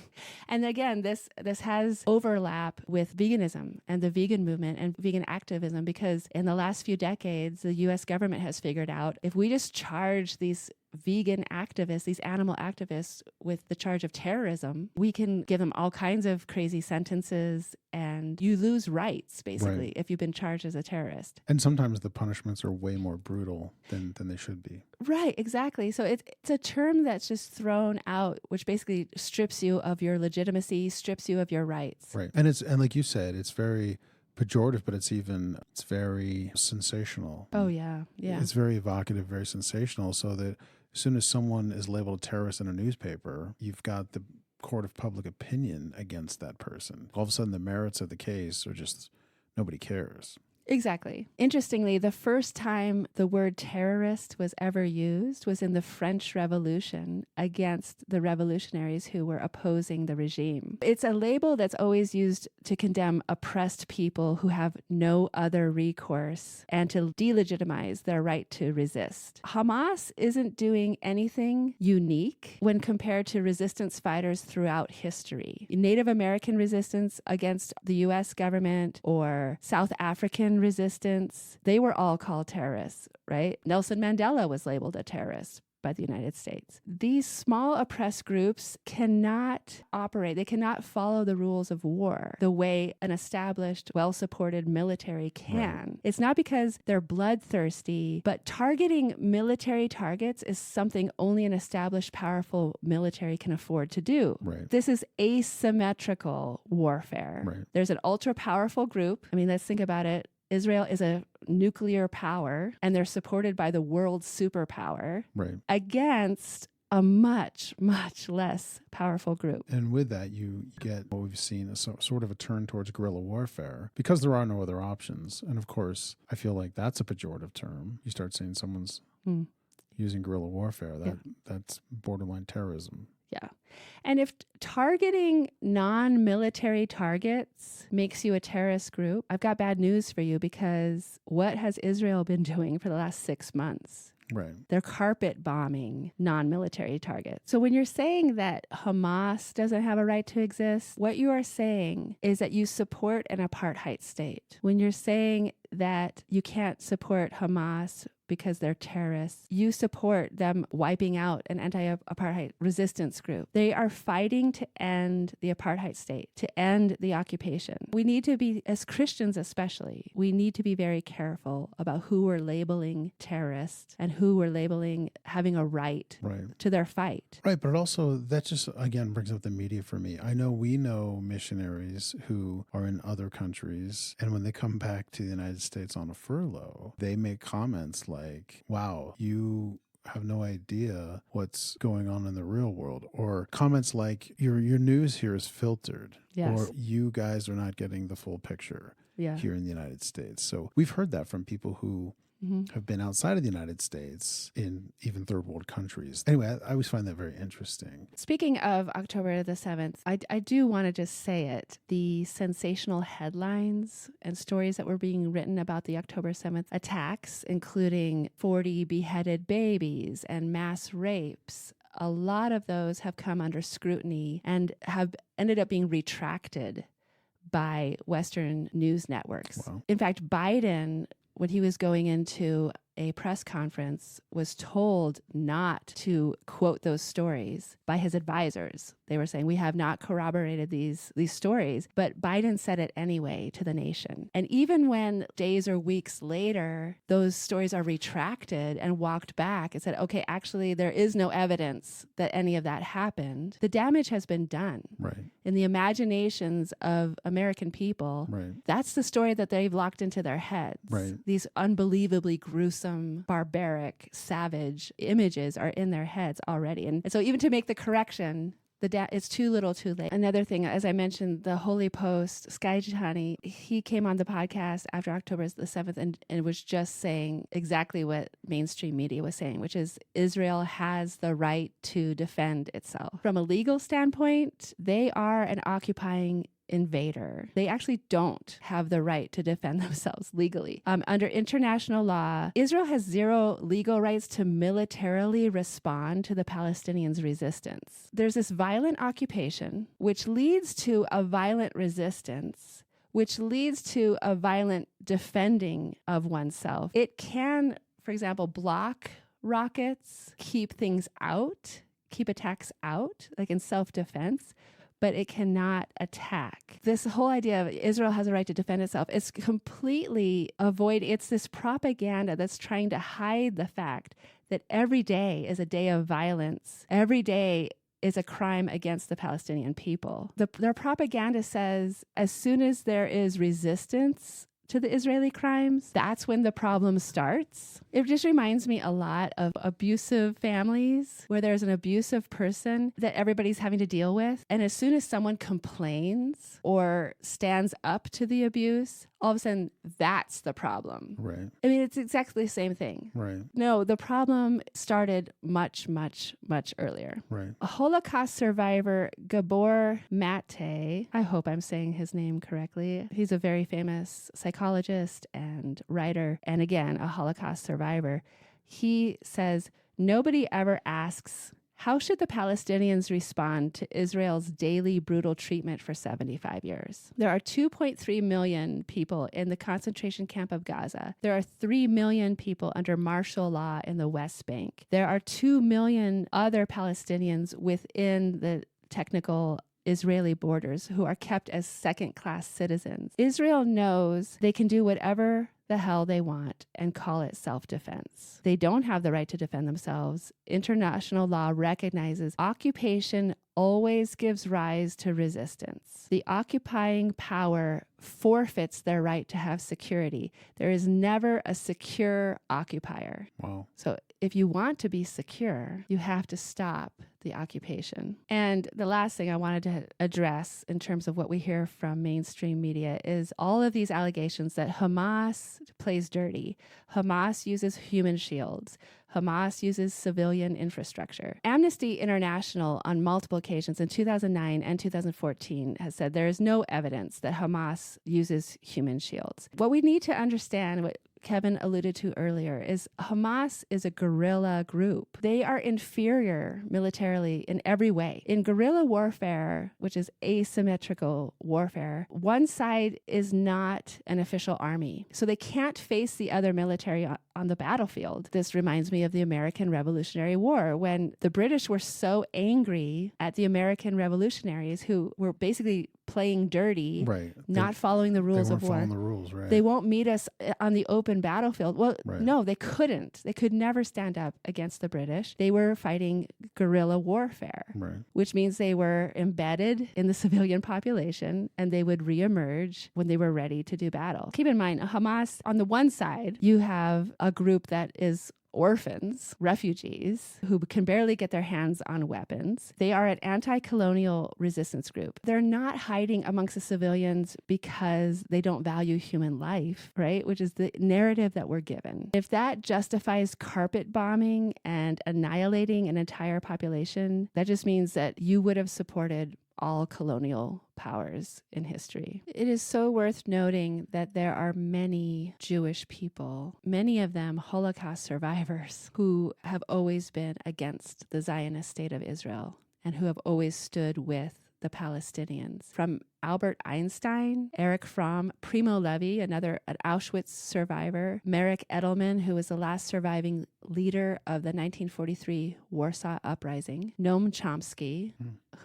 And again, this has overlap with veganism and the vegan movement and vegan activism because in the last few decades, the U.S. government has figured out if we just charge these vegan activists, these animal activists with the charge of terrorism, we can give them all kinds of crazy sentences and you lose rights, basically, Right. if you've been charged as a terrorist. And sometimes the punishments are way more brutal than they should be. Right, exactly. So it's a term that's just thrown out, which basically strips you of your legitimacy, strips you of your rights. Right. And like you said, it's very pejorative, but it's very sensational. Oh, yeah. Yeah. It's very evocative, very sensational, so that as soon as someone is labeled a terrorist in a newspaper, you've got the court of public opinion against that person. All of a sudden, the merits of the case are just, nobody cares. Exactly. Interestingly, the first time the word terrorist was ever used was in the French Revolution against the revolutionaries who were opposing the regime. It's a label that's always used to condemn oppressed people who have no other recourse and to delegitimize their right to resist. Hamas isn't doing anything unique when compared to resistance fighters throughout history. Native American resistance against the U.S. government or South African resistance, they were all called terrorists, right? Nelson Mandela was labeled a terrorist by the United States. These small oppressed groups cannot operate. They cannot follow the rules of war the way an established, well-supported military can. Right. It's not because they're bloodthirsty, but targeting military targets is something only an established, powerful military can afford to do. Right. This is asymmetrical warfare. Right. There's an ultra-powerful group. I mean, let's think about it. Israel is a nuclear power, and they're supported by the world superpower against a much, much less powerful group. And with that, you get what we've seen, a sort of a turn towards guerrilla warfare, because there are no other options. And of course, I feel like that's a pejorative term. You start saying someone's using guerrilla warfare, that's borderline terrorism. Yeah. And if targeting non-military targets makes you a terrorist group, I've got bad news for you, because what has Israel been doing for the last 6 months? Right. They're carpet bombing non-military targets. So when you're saying that Hamas doesn't have a right to exist, what you are saying is that you support an apartheid state. When you're saying that you can't support Hamas because they're terrorists. You support them wiping out an anti-apartheid resistance group. They are fighting to end the apartheid state, to end the occupation. We need to be, as Christians especially, we need to be very careful about who we're labeling terrorists and who we're labeling having a right to their fight. Right, but also that just, again, brings up the media for me. I know we know missionaries who are in other countries, and when they come back to the United States on a furlough, they make comments like, wow, you have no idea what's going on in the real world, or comments like your news here is filtered, or you guys are not getting the full picture here in the United States. So we've heard that from people who have been outside of the United States in even third world countries. Anyway, I always find that very interesting. Speaking of October the 7th, I do want to just say it. The sensational headlines and stories that were being written about the October 7th attacks, including 40 beheaded babies and mass rapes, a lot of those have come under scrutiny and have ended up being retracted by Western news networks. Wow. In fact, Biden, when he was going into a press conference, was told not to quote those stories by his advisors. They were saying, we have not corroborated these stories, but Biden said it anyway to the nation. And even when days or weeks later, those stories are retracted and walked back and said, okay, actually, there is no evidence that any of that happened, the damage has been done. Right. In the imaginations of American people, that's the story that they've locked into their heads. Right. These unbelievably gruesome, barbaric, savage images are in their heads already. And so even to make the correction, it's too little too late. Another thing, as I mentioned, the Holy Post, Sky Jitani, he came on the podcast after October the 7th and was just saying exactly what mainstream media was saying, which is Israel has the right to defend itself. From a legal standpoint, they are an occupying invader. They actually don't have the right to defend themselves legally. Under international law, Israel has zero legal rights to militarily respond to the Palestinians' resistance. There's this violent occupation, which leads to a violent resistance, which leads to a violent defending of oneself. It can, for example, block rockets, keep things out, keep attacks out, like in self-defense, but it cannot attack. This whole idea of Israel has a right to defend itself, it's completely it's this propaganda that's trying to hide the fact that every day is a day of violence. Every day is a crime against the Palestinian people. Their propaganda says as soon as there is resistance to the Israeli crimes, that's when the problem starts. It just reminds me a lot of abusive families where there's an abusive person that everybody's having to deal with. And as soon as someone complains or stands up to the abuse, all of a sudden that's the problem. Right. I mean, it's exactly the same thing. Right. No, the problem started much, much, much earlier. Right. A Holocaust survivor, Gabor Mate, I hope I'm saying his name correctly. He's a very famous psychologist and writer, and again, a Holocaust survivor. He says, nobody ever asks, how should the Palestinians respond to Israel's daily brutal treatment for 75 years? There are 2.3 million people in the concentration camp of Gaza. There are 3 million people under martial law in the West Bank. There are 2 million other Palestinians within the technical Israeli borders who are kept as second-class citizens. Israel knows they can do whatever the hell they want and call it self-defense. They don't have the right to defend themselves. International law recognizes occupation always gives rise to resistance. The occupying power forfeits their right to have security. There is never a secure occupier. Wow. So if you want to be secure, you have to stop the occupation. And the last thing I wanted to address in terms of what we hear from mainstream media is all of these allegations that Hamas plays dirty. Hamas uses human shields. Hamas uses civilian infrastructure. Amnesty International, on multiple occasions in 2009 and 2014, has said there is no evidence that Hamas uses human shields. What we need to understand, what Kevin alluded to earlier, is Hamas is a guerrilla group. They are inferior militarily in every way. In guerrilla warfare, which is asymmetrical warfare, one side is not an official army. So they can't face the other military on the battlefield. This reminds me of the American Revolutionary War, when the British were so angry at the American revolutionaries who were basically playing dirty, right? Not following the rules of war. Following the rules, right? They won't meet us on the open battlefield. Well, right. No, they couldn't. They could never stand up against the British. They were fighting guerrilla warfare, right. which means they were embedded in the civilian population and they would reemerge when they were ready to do battle. Keep in mind, Hamas, on the one side, you have a group that is orphans, refugees, who can barely get their hands on weapons. They are an anti-colonial resistance group. They're not hiding amongst the civilians because they don't value human life, right? Which is the narrative that we're given. If that justifies carpet bombing and annihilating an entire population, that just means that you would have supported all colonial powers in history. It is so worth noting that there are many Jewish people, many of them Holocaust survivors, who have always been against the Zionist state of Israel and who have always stood with the Palestinians. From Albert Einstein, Erich Fromm, Primo Levi, an Auschwitz survivor, Marek Edelman, who was the last surviving leader of the 1943 Warsaw Uprising, Noam Chomsky,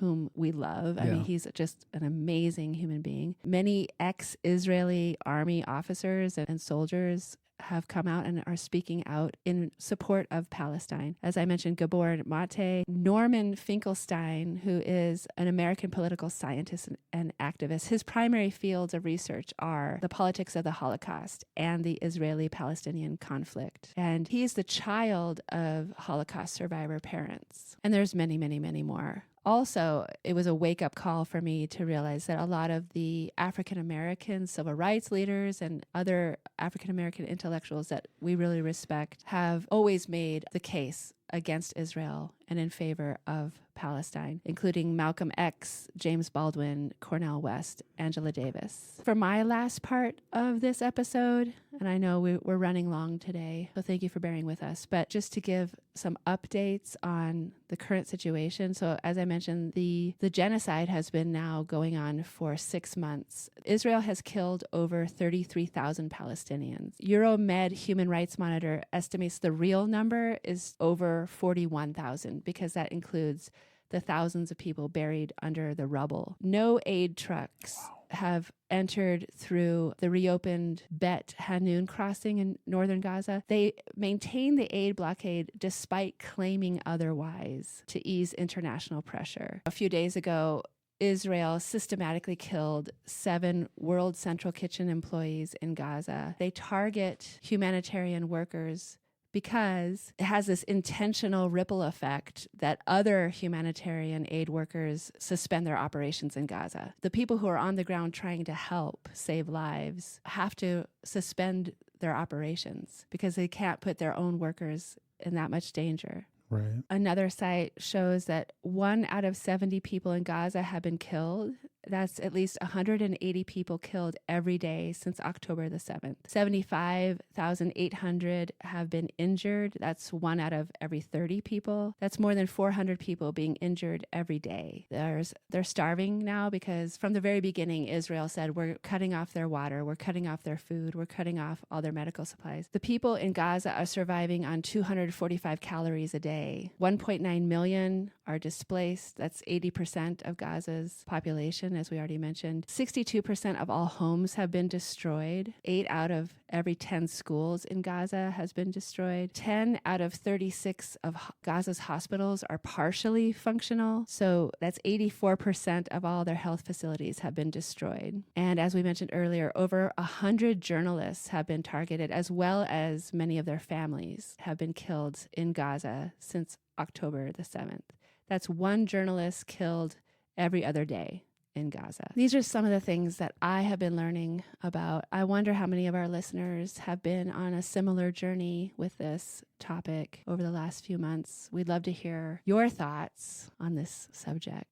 whom we love. I mean, he's just an amazing human being. Many ex-Israeli army officers and soldiers have come out and are speaking out in support of Palestine. As I mentioned, Gabor Mate, Norman Finkelstein, who is an American political scientist and activist. His primary fields of research are the politics of the Holocaust and the Israeli-Palestinian conflict. And he's the child of Holocaust survivor parents. And there's many, many, many more. Also, it was a wake-up call for me to realize that a lot of the African-American civil rights leaders and other African-American intellectuals that we really respect have always made the case against Israel and in favor of Palestine, including Malcolm X, James Baldwin, Cornel West, Angela Davis. For my last part of this episode, and I know we're running long today, so thank you for bearing with us, but just to give some updates on the current situation. So as I mentioned, the genocide has been now going on for 6 months. Israel has killed over 33,000 Palestinians. Euromed Human Rights Monitor estimates the real number is over 41,000 because that includes the thousands of people buried under the rubble. No aid trucks have entered through the reopened Bet Hanun crossing in northern Gaza. They maintain the aid blockade despite claiming otherwise to ease international pressure. A few days ago, Israel systematically killed 7 World Central Kitchen employees in Gaza. They target humanitarian workers because it has this intentional ripple effect that other humanitarian aid workers suspend their operations in Gaza. The people who are on the ground trying to help save lives have to suspend their operations because they can't put their own workers in that much danger. Right. Another site shows that 1 out of 70 people in Gaza have been killed. That's at least 180 people killed every day since October the 7th. 75,800 have been injured. That's 1 out of every 30 people. That's more than 400 people being injured every day. They're starving now because from the very beginning, Israel said, we're cutting off their water, we're cutting off their food, we're cutting off all their medical supplies. The people in Gaza are surviving on 245 calories a day. 1.9 million are displaced. That's 80% of Gaza's population, as we already mentioned. 62% of all homes have been destroyed. 8 out of every 10 schools in Gaza has been destroyed. 10 out of 36 of Gaza's hospitals are partially functional. So that's 84% of all their health facilities have been destroyed. And as we mentioned earlier, over 100 journalists have been targeted, as well as many of their families have been killed in Gaza since October the 7th. That's 1 journalist killed every other day in Gaza. These are some of the things that I have been learning about. I wonder how many of our listeners have been on a similar journey with this topic over the last few months. We'd love to hear your thoughts on this subject.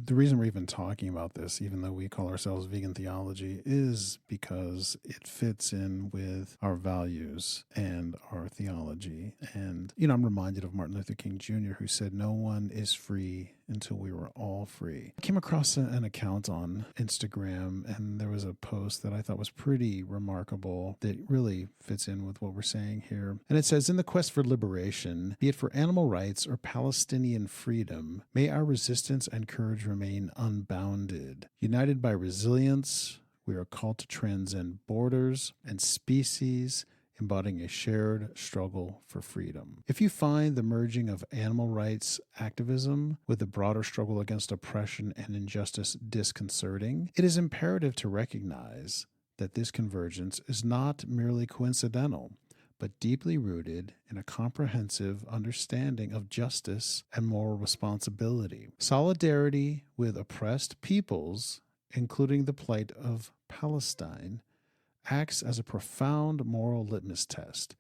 The reason we're even talking about this, even though we call ourselves vegan theology, is because it fits in with our values and our theology. And, I'm reminded of Martin Luther King Jr., who said, "No one is free until we were all free." I came across an account on Instagram, and there was a post that I thought was pretty remarkable that really fits in with what we're saying here. And it says, "In the quest for liberation, be it for animal rights or Palestinian freedom, may our resistance and courage remain unbounded. United by resilience, we are called to transcend borders and species, embodying a shared struggle for freedom." If you find the merging of animal rights activism with the broader struggle against oppression and injustice disconcerting, it is imperative to recognize that this convergence is not merely coincidental, but deeply rooted in a comprehensive understanding of justice and moral responsibility. Solidarity with oppressed peoples, including the plight of Palestine, acts as a profound moral litmus test,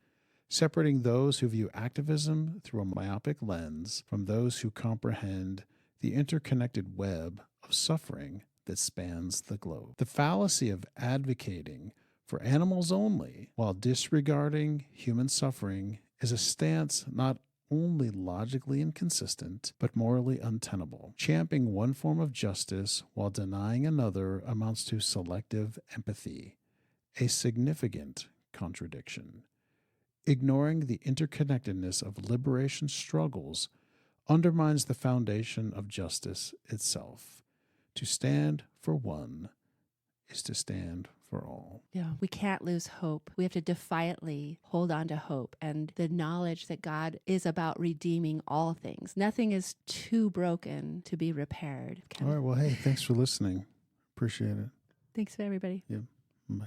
separating those who view activism through a myopic lens from those who comprehend the interconnected web of suffering that spans the globe. The fallacy of advocating for animals only while disregarding human suffering is a stance not only logically inconsistent, but morally untenable. Championing one form of justice while denying another amounts to selective empathy, a significant contradiction. Ignoring the interconnectedness of liberation struggles undermines the foundation of justice itself. To stand for one is to stand for all. Yeah, we can't lose hope. We have to defiantly hold on to hope and the knowledge that God is about redeeming all things. Nothing is too broken to be repaired. All right. Well, hey, thanks for listening. Appreciate it. Thanks for everybody. Yeah. Bye.